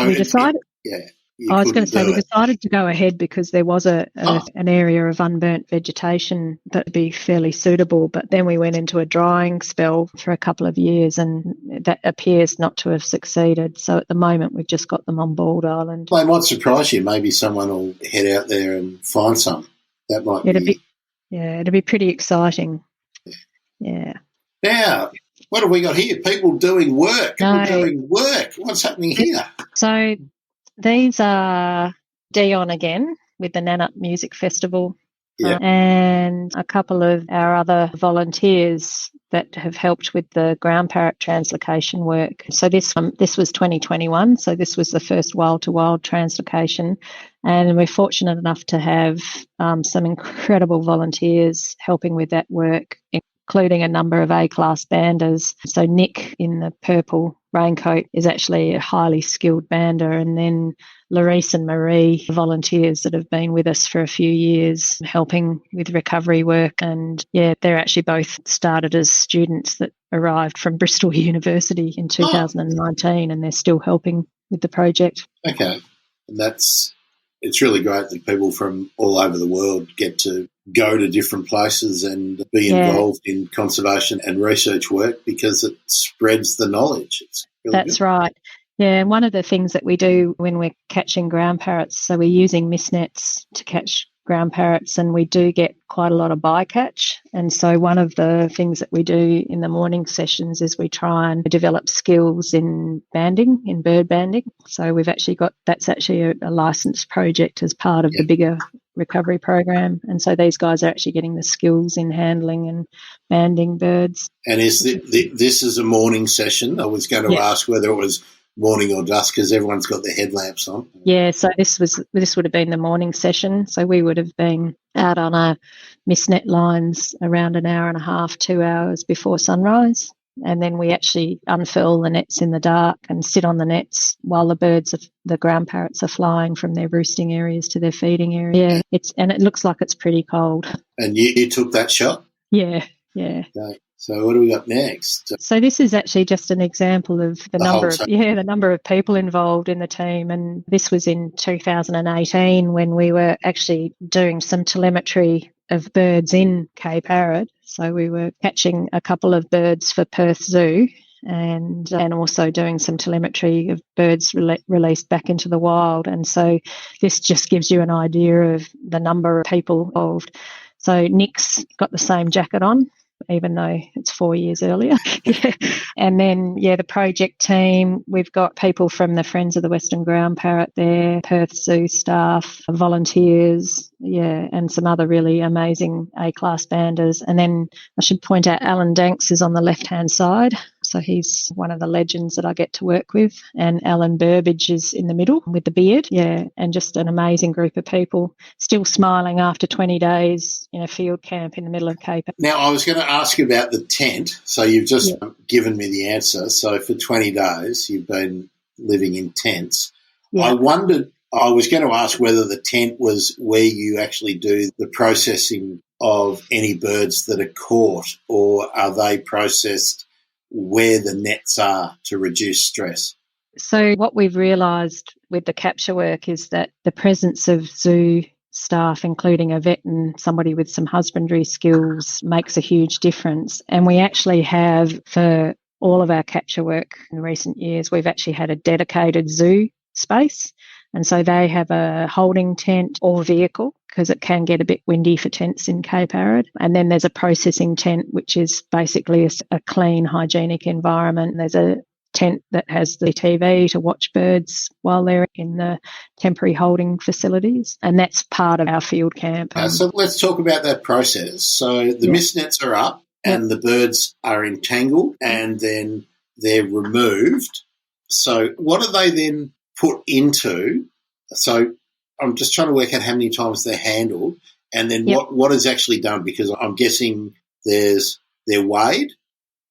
we decided... I was going to say we decided to go ahead because there was an area of unburnt vegetation that would be fairly suitable, but then we went into a drying spell for a couple of years and that appears not to have succeeded. So at the moment we've just got them on Bald Island. Well, it might surprise you. Maybe someone will head out there and find some. That might be... Yeah, it'll be pretty exciting. Yeah. Now, what have we got here? People doing work. What's happening here? So... These are Dion again with the Nanup Music Festival and a couple of our other volunteers that have helped with the ground parrot translocation work. So this was 2021, so this was the first wild-to-wild translocation, and we're fortunate enough to have some incredible volunteers helping with that work, including a number of A-class banders. So Nick in the purple raincoat is actually a highly skilled bander, and then Larice and Marie, volunteers that have been with us for a few years helping with recovery work. And they're actually both started as students that arrived from Bristol University in 2019 and they're still helping with the project. Okay. And it's really great that people from all over the world get to go to different places and be involved in conservation and research work because it spreads the knowledge. It's really That's good. Right. Yeah, and one of the things that we do when we're catching ground parrots, so we're using mist nets to catch ground parrots, and we do get quite a lot of bycatch. And so one of the things that we do in the morning sessions is we try and develop skills in banding, in bird banding. So we've actually that's actually a licensed project as part of the bigger recovery program. And so these guys are actually getting the skills in handling and banding birds. And this is a morning session? I was going to ask whether it was morning or dusk because everyone's got their headlamps on. Yeah, so this would have been the morning session. So we would have been out on our mist net lines around an hour and a half, 2 hours before sunrise. And then we actually unfurl the nets in the dark and sit on the nets while the ground parrots are flying from their roosting areas to their feeding area. Yeah, it looks like it's pretty cold. And you took that shot? Yeah. Okay. So what do we got next? So this is actually just an example of the number of people involved in the team. And this was in 2018 when we were actually doing some telemetry of birds in Cape Parrot. So we were catching a couple of birds for Perth Zoo and also doing some telemetry of birds released back into the wild. And so this just gives you an idea of the number of people involved. So Nick's got the same jacket on, even though it's 4 years earlier. And then, the project team, we've got people from the Friends of the Western Ground Parrot there, Perth Zoo staff, volunteers, and some other really amazing A-class banders. And then I should point out Alan Danks is on the left-hand side. So he's one of the legends that I get to work with. And Alan Burbage is in the middle with the beard. Yeah, and just an amazing group of people, still smiling after 20 days in a field camp in the middle of Cape. Now, I was going to ask you about the tent. So you've just given me the answer. So for 20 days, you've been living in tents. Yeah. I was going to ask whether the tent was where you actually do the processing of any birds that are caught, or are they processed where the nets are to reduce stress? So what we've realised with the capture work is that the presence of zoo staff, including a vet and somebody with some husbandry skills, makes a huge difference. And we actually have, for all of our capture work in recent years, we've actually had a dedicated zoo space. And so they have a holding tent or vehicle, because it can get a bit windy for tents in Cape Parrot. And then there's a processing tent, which is basically a clean, hygienic environment. There's a tent that has the TV to watch birds while they're in the temporary holding facilities. And that's part of our field camp. So let's talk about that process. So the mist nets are up and the birds are entangled and then they're removed. So what are they then put into? So I'm just trying to work out how many times they're handled and then what is actually done, because I'm guessing they're weighed,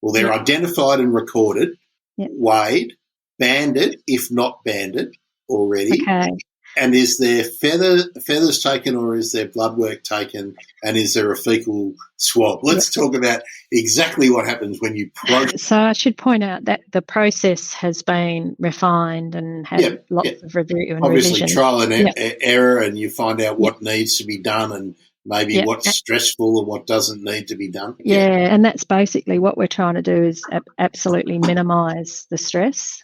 or they're identified and recorded, weighed, banded, if not banded, already. Okay. And is there feathers taken, or is there blood work taken, and is there a fecal swab? Let's talk about exactly what happens when you process. So I should point out that the process has been refined and had lots of review and obviously revision. trial and error, and you find out what needs to be done and maybe what's stressful and what doesn't need to be done. And that's basically what we're trying to do, is absolutely minimise the stress.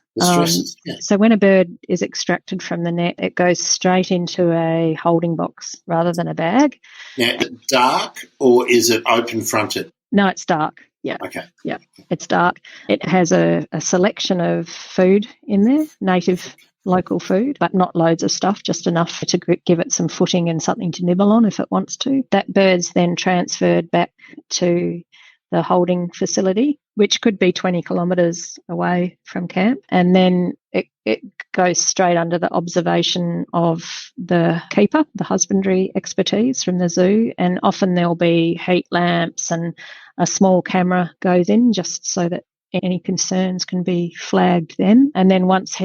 So when a bird is extracted from the net, it goes straight into a holding box rather than a bag. Now, is it dark or is it open-fronted? No, it's dark. Yeah. Okay. Yeah, it's dark. It has a selection of food in there, native local food, but not loads of stuff, just enough to give it some footing and something to nibble on if it wants to. That bird's then transferred back to the holding facility, which could be 20 kilometres away from camp, and then it goes straight under the observation of the keeper, the husbandry expertise from the zoo, and often there'll be heat lamps and a small camera goes in just so that any concerns can be flagged then. And then once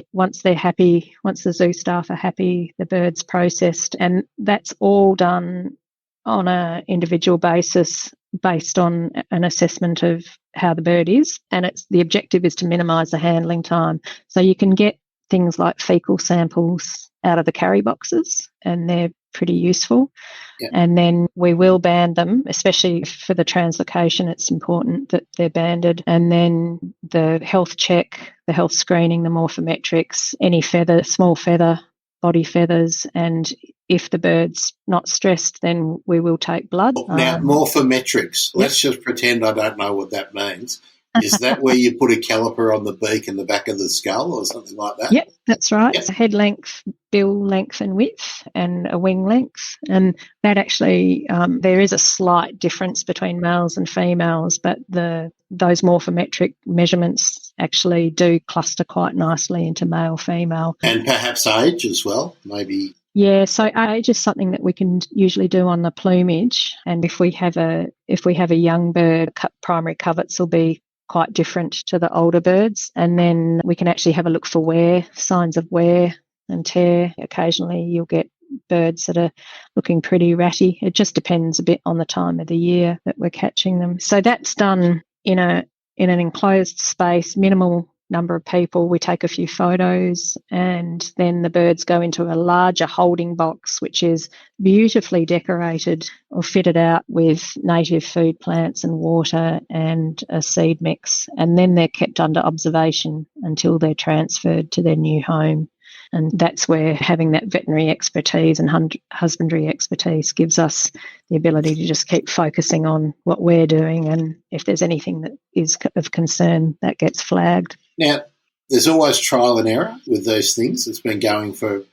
they're happy, once the zoo staff are happy, the bird's processed, and that's all done on an individual basis based on an assessment of how the bird is, and the objective is to minimise the handling time. So you can get things like fecal samples out of the carry boxes, and they're pretty useful. And then we will band them, especially for the translocation. It's important that they're banded. And then the health check, the health screening, the morphometrics, any feather, small feather, body feathers, and if the bird's not stressed, then we will take blood. Now, morphometrics, let's just pretend I don't know what that means. Is that where you put a caliper on the beak and the back of the skull or something like that? Yep, that's right. Yep. Head length, bill length and width, and a wing length. And that actually, there is a slight difference between males and females, but those morphometric measurements actually do cluster quite nicely into male-female. And perhaps age as well, maybe. Yeah, so age is something that we can usually do on the plumage, and if we have a young bird, primary coverts will be quite different to the older birds, and then we can actually have a look for wear, signs of wear and tear. Occasionally you'll get birds that are looking pretty ratty. It just depends a bit on the time of the year that we're catching them. So that's done in an enclosed space, minimal number of people. We take a few photos, and then the birds go into a larger holding box, which is beautifully decorated or fitted out with native food plants and water and a seed mix. And then they're kept under observation until they're transferred to their new home. And that's where having that veterinary expertise and husbandry expertise gives us the ability to just keep focusing on what we're doing, and if there's anything that is of concern, that gets flagged. Now, there's always trial and error with those things. It's been going for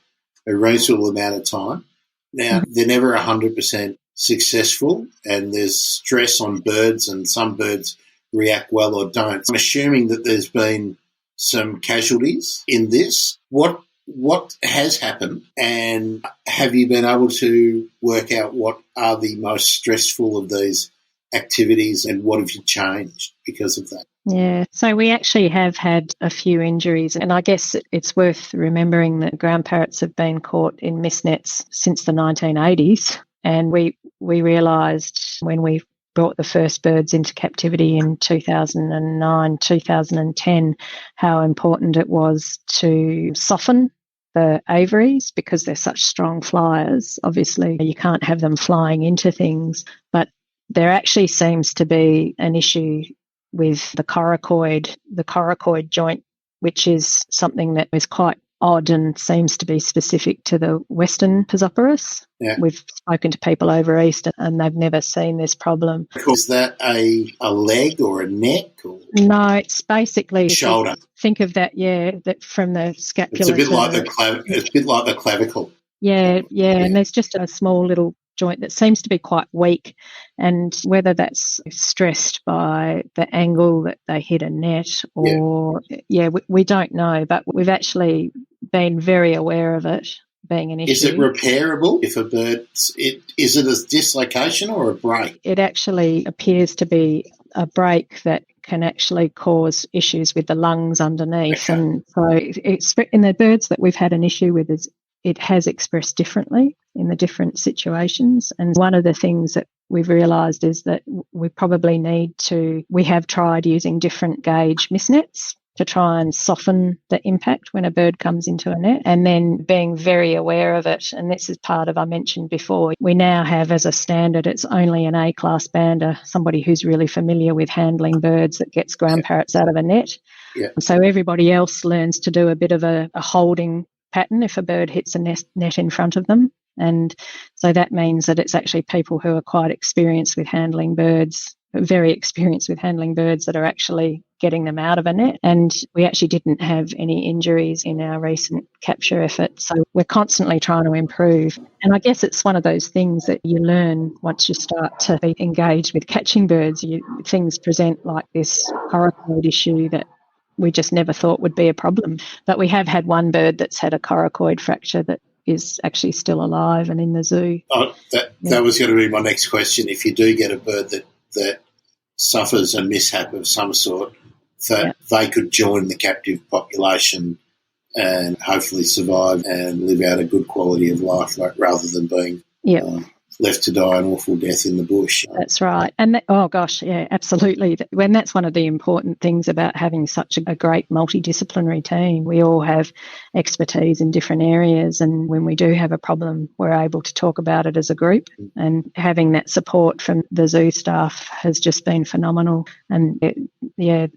a reasonable amount of time. Now, they're never 100% successful, and there's stress on birds, and some birds react well or don't. I'm assuming that there's been some casualties in this. What has happened, and have you been able to work out what are the most stressful of these activities, and what have you changed because of that? Yeah, so we actually have had a few injuries, and I guess it's worth remembering that ground parrots have been caught in mist nets since the 1980s, and we realised when we brought the first birds into captivity in 2009, 2010, how important it was to soften the aviaries because they're such strong flyers. Obviously, you can't have them flying into things, but there actually seems to be an issue with the coracoid joint, which is something that is quite odd and seems to be specific to the Western Pizzoporus. Yeah. We've spoken to people over east and they've never seen this problem. Is that a leg or a neck? Or? No, it's basically shoulder. Think of that, that from the scapula. It's a bit like the clavicle. Yeah, and there's just a small little joint that seems to be quite weak, and whether that's stressed by the angle that they hit a net or we don't know, but we've actually been very aware of it being an issue. Is it repairable if a bird, is it a dislocation or a break? It actually appears to be a break that can actually cause issues with the lungs underneath. Okay. And so it's in the birds that we've had an issue with is it has expressed differently in the different situations. And one of the things that we've realised is that we probably we have tried using different gauge mist nets to try and soften the impact when a bird comes into a net, and then being very aware of it. And this is part of, I mentioned before, we now have as a standard, it's only an A-class bander, somebody who's really familiar with handling birds, that gets ground parrots out of a net. Yeah. So everybody else learns to do a bit of a holding pattern if a bird hits a net in front of them. And so that means that it's actually people who are quite experienced with handling birds, very experienced with handling birds, that are actually getting them out of a net. And we actually didn't have any injuries in our recent capture effort. So we're constantly trying to improve. And I guess it's one of those things that you learn once you start to be engaged with catching birds. Things present like this coracoid issue that we just never thought would be a problem. But we have had one bird that's had a coracoid fracture that is actually still alive and in the zoo. Oh, that was going to be my next question. If you do get a bird that suffers a mishap of some sort, that they could join the captive population and hopefully survive and live out a good quality of life, rather than being left to die an awful death in the bush. That's right. And absolutely. And that's one of the important things about having such a great multidisciplinary team. We all have expertise in different areas, and when we do have a problem, we're able to talk about it as a group. And having that support from the zoo staff has just been phenomenal. And there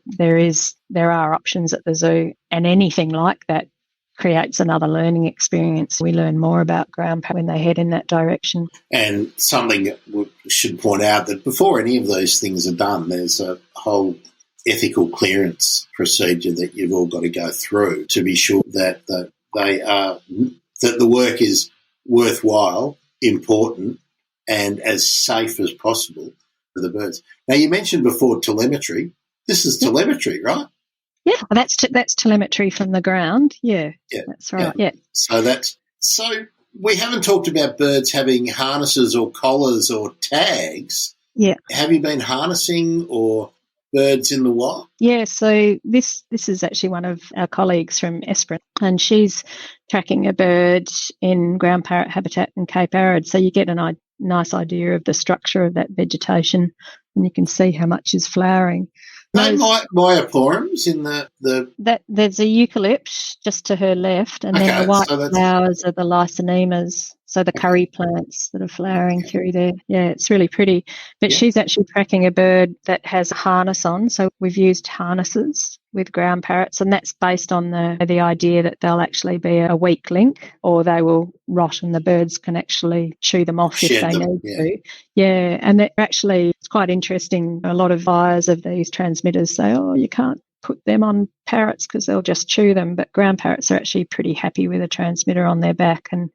are options at the zoo, and anything like that creates another learning experience. We learn more about ground parrot when they head in that direction. And something that we should point out, that before any of those things are done, there's a whole ethical clearance procedure that you've all got to go through to be sure that that the work is worthwhile, important, and as safe as possible for the birds. Now, you mentioned before telemetry. This is telemetry, right? Yeah, that's telemetry from the ground. Yeah, that's right. Yeah. So we haven't talked about birds having harnesses or collars or tags. Yeah. Have you been harnessing or birds in the wild? Yeah. So this is actually one of our colleagues from Esperance, and she's tracking a bird in ground parrot habitat in Cape Arid. So you get a nice idea of the structure of that vegetation, and you can see how much is flowering. No myoporums in there's a eucalypt just to her left, and then the white flowers are the lysonemas, so the curry plants that are flowering through there. Yeah, it's really pretty. But she's actually tracking a bird that has a harness on, so we've used harnesses with ground parrots, and that's based on the idea that they'll actually be a weak link, or they will rot and the birds can actually chew them off if they need to. Yeah, and it's quite interesting. A lot of buyers of these transmitters say, oh, you can't put them on parrots because they'll just chew them, but ground parrots are actually pretty happy with a transmitter on their back, and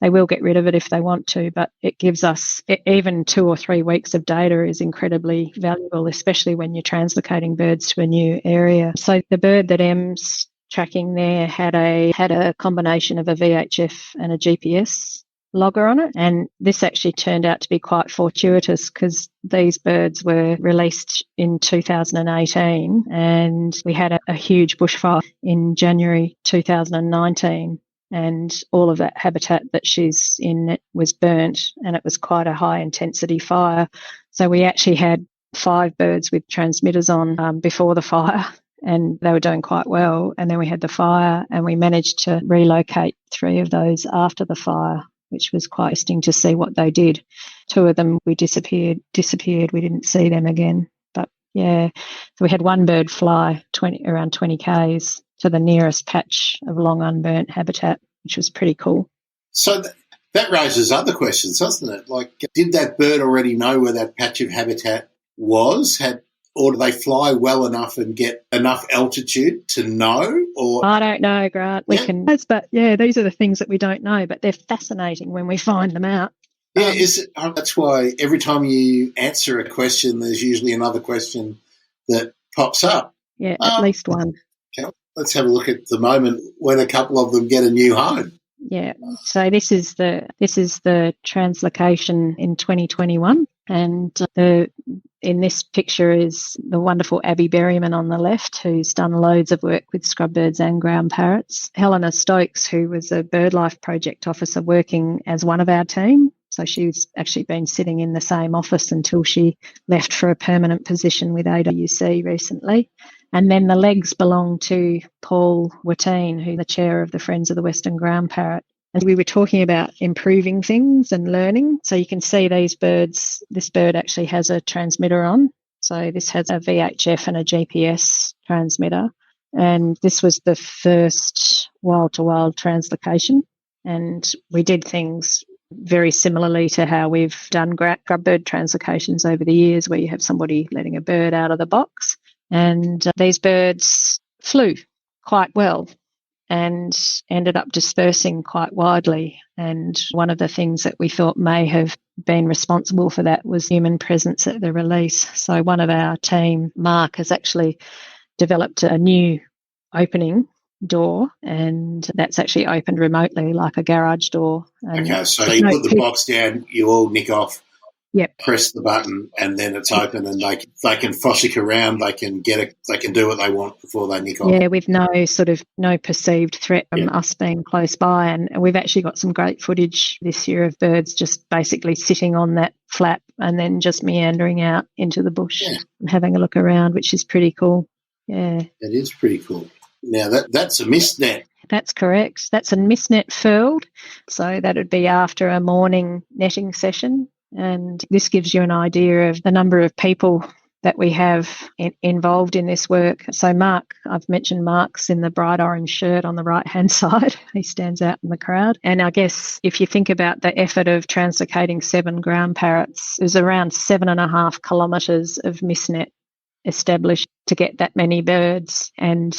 they will get rid of it if they want to, but it gives us even 2 or 3 weeks of data is incredibly valuable, especially when you're translocating birds to a new area. So the bird that Em's tracking there had a combination of a VHF and a GPS logger on it, and this actually turned out to be quite fortuitous because these birds were released in 2018, and we had a huge bushfire in January 2019, and all of that habitat that she's in was burnt, and it was quite a high intensity fire. So we actually had 5 birds with transmitters on before the fire, and they were doing quite well, and then we had the fire, and we managed to relocate 3 of those after the fire, which was quite interesting to see what they did. 2 of them we disappeared. We didn't see them again. But yeah, so we had one bird fly around 20 k's to the nearest patch of long unburnt habitat, which was pretty cool. So that raises other questions, doesn't it? Like, did that bird already know where that patch of habitat was? Or do they fly well enough and get enough altitude to know? Or I don't know, Grant. But these are the things that we don't know, but they're fascinating when we find them out. Yeah, that's why every time you answer a question, there's usually another question that pops up. Yeah, at least one. Okay, let's have a look at the moment when a couple of them get a new home. Yeah, so this is the translocation in 2021, and in this picture is the wonderful Abby Berryman on the left, who's done loads of work with scrub birds and ground parrots. Helena Stokes, who was a BirdLife project officer working as one of our team. So she's actually been sitting in the same office until she left for a permanent position with AWC recently. And then the legs belong to Paul Watteen, who's the chair of the Friends of the Western Ground Parrot. And we were talking about improving things and learning. So you can see these birds, this bird actually has a transmitter on. So this has a VHF and a GPS transmitter. And this was the first wild-to-wild translocation. And we did things very similarly to how we've done grub bird translocations over the years, where you have somebody letting a bird out of the box. And these birds flew quite well and ended up dispersing quite widely. And one of the things that we thought may have been responsible for that was human presence at the release. So one of our team, Mark, has actually developed a new opening door, and that's actually opened remotely like a garage door. And okay, so you put the box down, you all nick off, yep, press the button, and then it's open, and they can frolic around, they can do what they want before they nick off. Yeah, with no perceived threat from us being close by. And we've actually got some great footage this year of birds just basically sitting on that flap and then just meandering out into the bush and having a look around, which is pretty cool. Yeah. It is pretty cool. Now, that's a mist net. That's correct. That's a mist net furled. So that would be after a morning netting session. And this gives you an idea of the number of people that we have involved in this work. So Mark, I've mentioned Mark's in the bright orange shirt on the right-hand side. He stands out in the crowd. And I guess if you think about the effort of translocating 7 ground parrots, it was around 7.5 kilometres of mist net established to get that many birds. And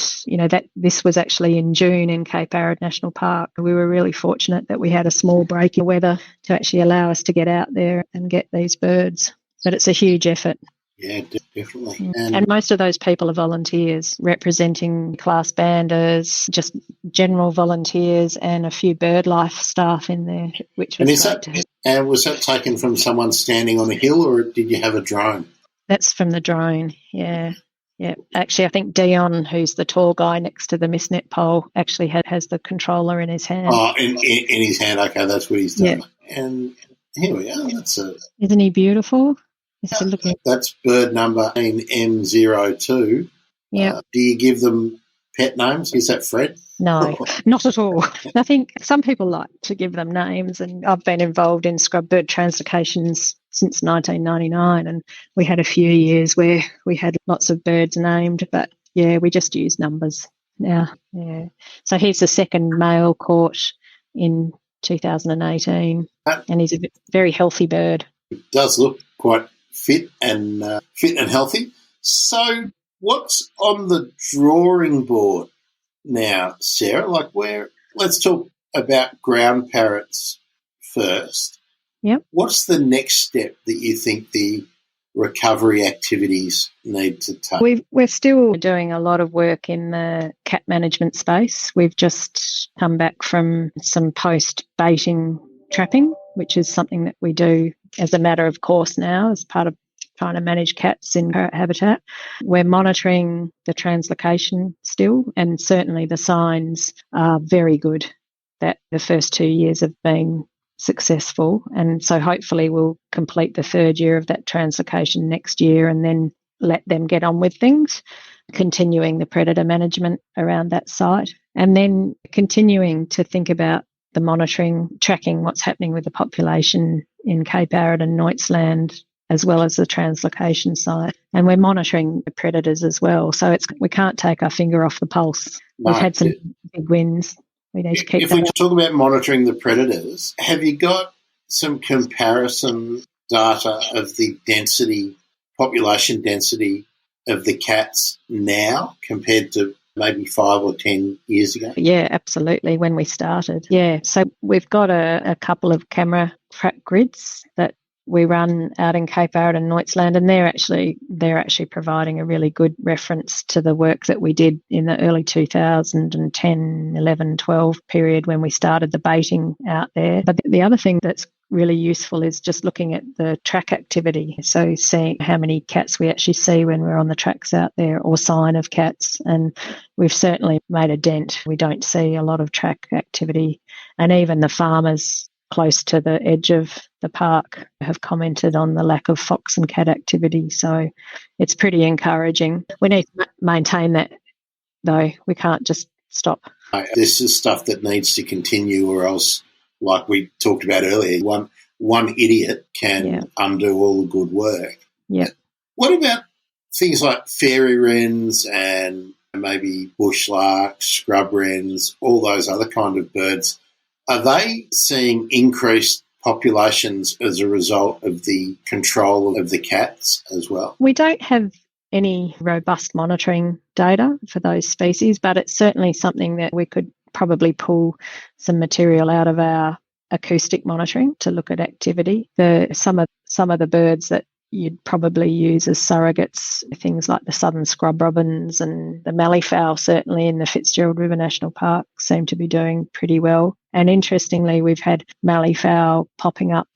that this was actually in June in Cape Arid National Park. We were really fortunate that we had a small break in weather to actually allow us to get out there and get these birds. But it's a huge effort. Yeah, definitely. And most of those people are volunteers representing class banders, just general volunteers, and a few BirdLife staff in there, which was great to have. And was that taken from someone standing on a hill, or did you have a drone? That's from the drone, yeah. Yeah, actually, I think Dion, who's the tall guy next to the mist net pole, actually has the controller in his hand. Oh, in his hand. Okay, that's what he's done. Yeah. And here we are. Isn't he beautiful? That's bird number M02. Yeah. Do you give them pet names? Is that Fred? No, not at all. I think some people like to give them names, and I've been involved in scrub bird translocations since 1999, and we had a few years where we had lots of birds named, but we just use numbers now. Yeah. So he's the second male caught in 2018, and he's a very healthy bird. It does look quite fit and healthy. So what's on the drawing board now, Sarah? Let's talk about ground parrots first. Yep. What's the next step that you think the recovery activities need to take? We're still doing a lot of work in the cat management space. We've just come back from some post-baiting trapping, which is something that we do as a matter of course now as part of trying to manage cats in parrot habitat. We're monitoring the translocation still, and certainly the signs are very good that the first 2 years have been successful, and so hopefully we'll complete the 3rd year of that translocation next year and then let them get on with things, continuing the predator management around that site, and then continuing to think about the monitoring, tracking what's happening with the population in Cape Arid and Neutzland, as well as the translocation site. And we're monitoring the predators as well, so we can't take our finger off the pulse. We've had some big wins. We need to keep If we talk about monitoring the predators, have you got some comparison data of the population density of the cats now compared to maybe 5 or 10 years ago? Yeah, absolutely, when we started. Yeah, so we've got a couple of camera track grids that we run out in Cape Arid and Neutzland, and they're actually providing a really good reference to the work that we did in the early 2010, 11, 12 period when we started the baiting out there. But the other thing that's really useful is just looking at the track activity. So seeing how many cats we actually see when we're on the tracks out there, or sign of cats. And we've certainly made a dent. We don't see a lot of track activity. And even the farmers close to the edge of the park have commented on the lack of fox and cat activity. So it's pretty encouraging. We need to maintain that, though. We can't just stop. This is stuff that needs to continue, or else, like we talked about earlier, one idiot can undo all the good work. Yeah. What about things like fairy wrens and maybe bush larks, scrub wrens, all those other kind of birds? Are they seeing increased populations as a result of the control of the cats as well? We don't have any robust monitoring data for those species, but it's certainly something that we could probably pull some material out of our acoustic monitoring to look at activity. Some of the birds that you'd probably use as surrogates, things like the southern scrub robins and the malleefowl, certainly in the Fitzgerald River National Park, seem to be doing pretty well. And interestingly, we've had malleefowl popping up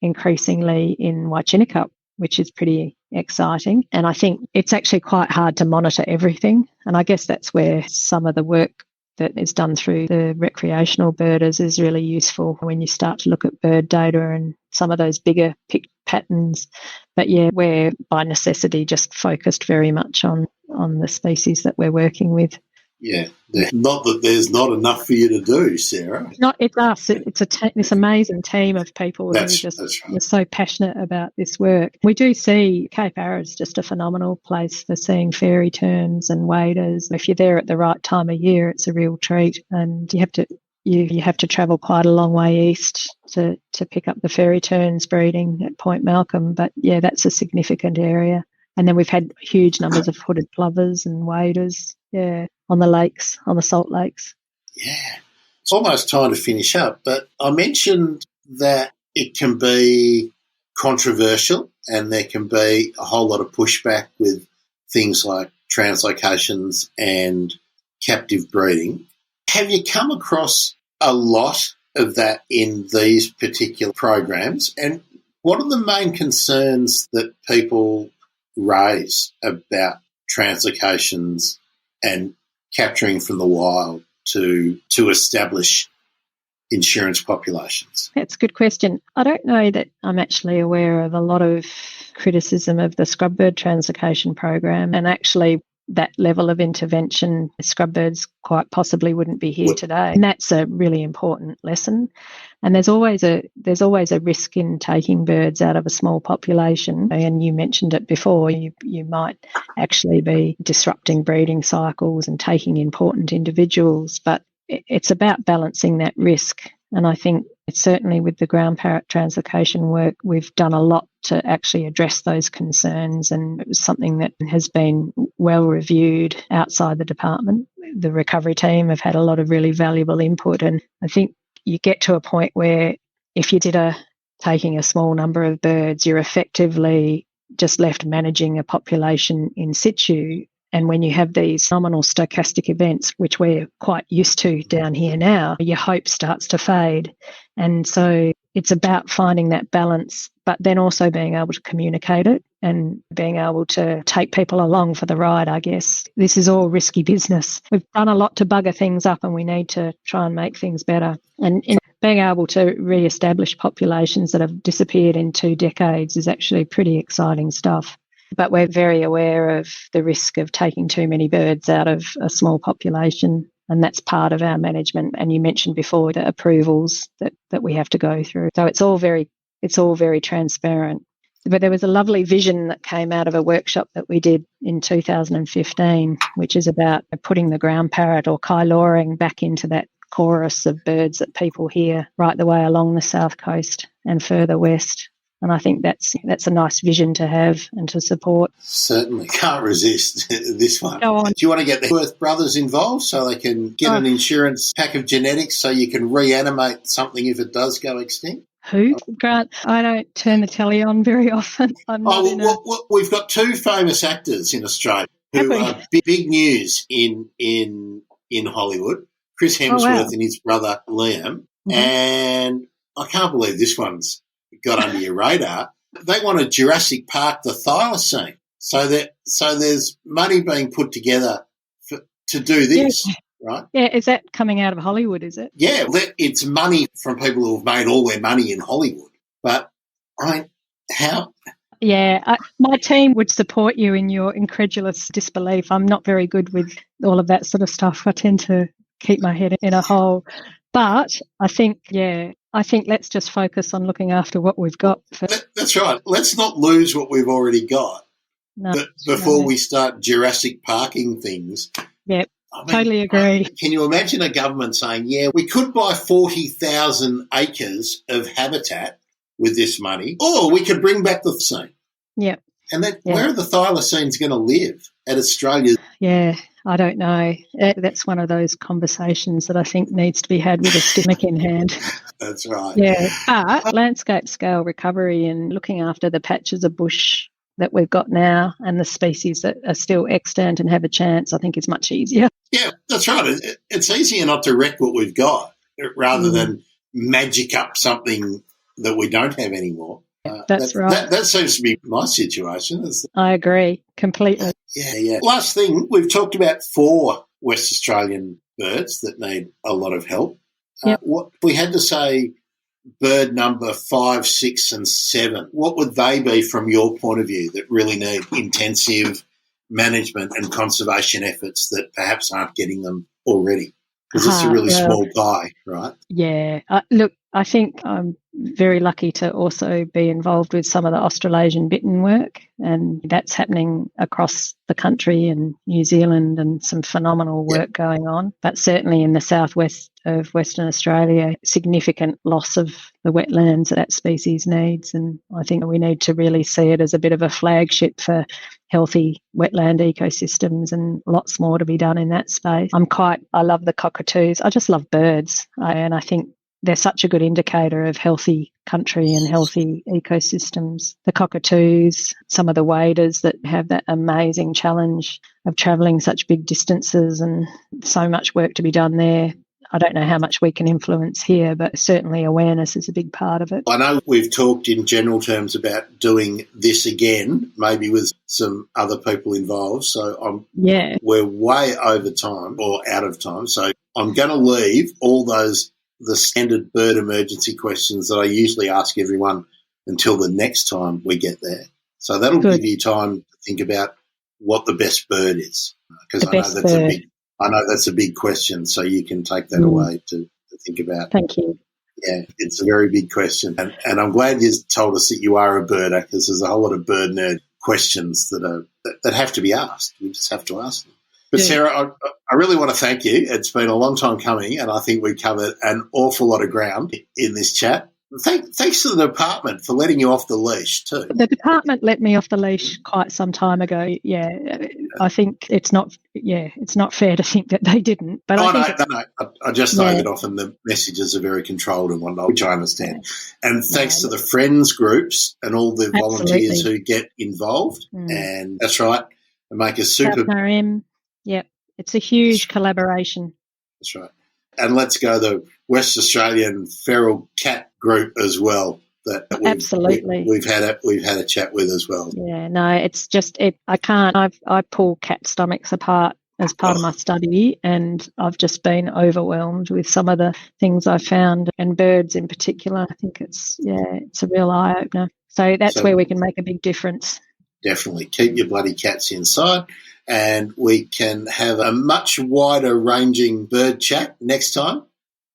increasingly in Waichinukup, which is pretty exciting. And I think it's actually quite hard to monitor everything. And I guess that's where some of the work that is done through the recreational birders is really useful when you start to look at bird data and some of those bigger picked patterns. But yeah, we're by necessity just focused very much on the species that we're working with. Yeah, not that there's not enough for you to do, Sarah. It's us. It's this amazing team of people who are so passionate about this work. We do see Cape Arrow is just a phenomenal place for seeing fairy terns and waders. If you're there at the right time of year, it's a real treat. And you have to travel quite a long way east to pick up the fairy terns breeding at Point Malcolm. But yeah, that's a significant area. And then we've had huge numbers of hooded plovers and waders, on the lakes, on the salt lakes. Yeah. It's almost time to finish up, but I mentioned that it can be controversial and there can be a whole lot of pushback with things like translocations and captive breeding. Have you come across a lot of that in these particular programs? And what are the main concerns that people raise about translocations and capturing from the wild to establish insurance populations? That's a good question. I don't know that I'm actually aware of a lot of criticism of the scrubbird translocation program, and actually that level of intervention, scrubbirds quite possibly wouldn't be here today. And that's a really important lesson. And there's always a risk in taking birds out of a small population. And you mentioned it before, you might actually be disrupting breeding cycles and taking important individuals, but it's about balancing that risk. And I think it's certainly with the ground parrot translocation work, we've done a lot to actually address those concerns, and it was something that has been well reviewed outside the department. The recovery team have had a lot of really valuable input, and I think you get to a point where if you did taking a small number of birds, you're effectively just left managing a population in situ. And when you have these nominal stochastic events, which we're quite used to down here now, your hope starts to fade. And so it's about finding that balance, but then also being able to communicate it and being able to take people along for the ride, I guess. This is all risky business. We've done a lot to bugger things up and we need to try and make things better. And being able to re-establish populations that have disappeared in 2 decades is actually pretty exciting stuff. But we're very aware of the risk of taking too many birds out of a small population, and that's part of our management. And you mentioned before the approvals that we have to go through. So it's all very transparent. But there was a lovely vision that came out of a workshop that we did in 2015, which is about putting the ground parrot or kailoring back into that chorus of birds that people hear right the way along the south coast and further west. And I think that's a nice vision to have and to support. Certainly can't resist this one. Go on. Do you want to get the Worth brothers involved so they can get an insurance pack of genetics so you can reanimate something if it does go extinct? Who? Grant, I don't turn the telly on very often. We've got 2 famous actors in Australia who are big news in Hollywood. Chris Hemsworth and his brother Liam. Mm-hmm. And I can't believe this one's got under your radar. They want to Jurassic Park the thylacine. So there's money being put together to do this, right? Yeah, is that coming out of Hollywood, is it? Yeah, it's money from people who have made all their money in Hollywood. But, how? Yeah, my team would support you in your incredulous disbelief. I'm not very good with all of that sort of stuff. I tend to keep my head in a hole. But I think let's just focus on looking after what we've got. That's right. Let's not lose what we've already got before we start Jurassic Parking things. Yep, totally agree. Can you imagine a government saying, yeah, we could buy 40,000 acres of habitat with this money, or we could bring back the thylacine. Yeah. And then where are the thylacines going to live at Australia? Yeah, I don't know. That's one of those conversations that I think needs to be had with a stick in hand. That's right. Yeah, but landscape scale recovery and looking after the patches of bush that we've got now and the species that are still extant and have a chance, I think is much easier. Yeah, that's right. It's easier not to wreck what we've got rather than magic up something that we don't have anymore. That's right. That seems to be my situation. I agree completely. Yeah. Last thing, we've talked about 4 West Australian birds that need a lot of help. What we had to say, bird number 5, 6 and 7, what would they be from your point of view that really need intensive management and conservation efforts that perhaps aren't getting them already? Because it's a really small pie, right? Yeah. Look, I think I'm very lucky to also be involved with some of the Australasian bittern work, and that's happening across the country and New Zealand, and some phenomenal work going on. But certainly in the southwest of Western Australia, significant loss of the wetlands that species needs, and I think we need to really see it as a bit of a flagship for healthy wetland ecosystems, and lots more to be done in that space. I love the cockatoos. I just love birds, and I think they're such a good indicator of healthy country and healthy ecosystems. The cockatoos, some of the waders that have that amazing challenge of travelling such big distances, and so much work to be done there. I don't know how much we can influence here, but certainly awareness is a big part of it. I know we've talked in general terms about doing this again, maybe with some other people involved. So we're way over time or out of time. So I'm going to leave all the standard bird emergency questions that I usually ask everyone until the next time we get there. So that'll give you time to think about what the best bird is, because I know that's a big question, so you can take that away to think about. Thank you. Yeah, it's a very big question. And I'm glad you told us that you are a birder, because there's a whole lot of bird nerd questions that have to be asked. We just have to ask them. But Sarah, I really want to thank you. It's been a long time coming, and I think we covered an awful lot of ground in this chat. Thanks to the department for letting you off the leash too. The department let me off the leash quite some time ago. Yeah, I think it's not fair to think that they didn't. But I just know that often the messages are very controlled and whatnot, which I understand. And thanks to the friends groups and all the volunteers who get involved. And that's right, and make a super. Yep, it's a huge collaboration. That's right. And let's go the West Australian feral cat group as well. We've had a chat with as well. Yeah, no, it's just I can't. I pull cat stomachs apart as part of my study, and I've just been overwhelmed with some of the things I found, and birds in particular. I think it's a real eye opener. So that's where we can make a big difference. Definitely keep your bloody cats inside. And we can have a much wider ranging bird chat next time.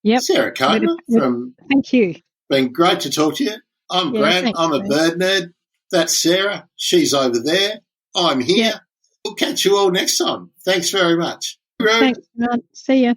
Yep. Sarah Comer thank you. Been great to talk to you. I'm Grant. I'm a bird nerd. That's Sarah. She's over there. I'm here. Yep. We'll catch you all next time. Thanks very much. Thanks, man. See ya.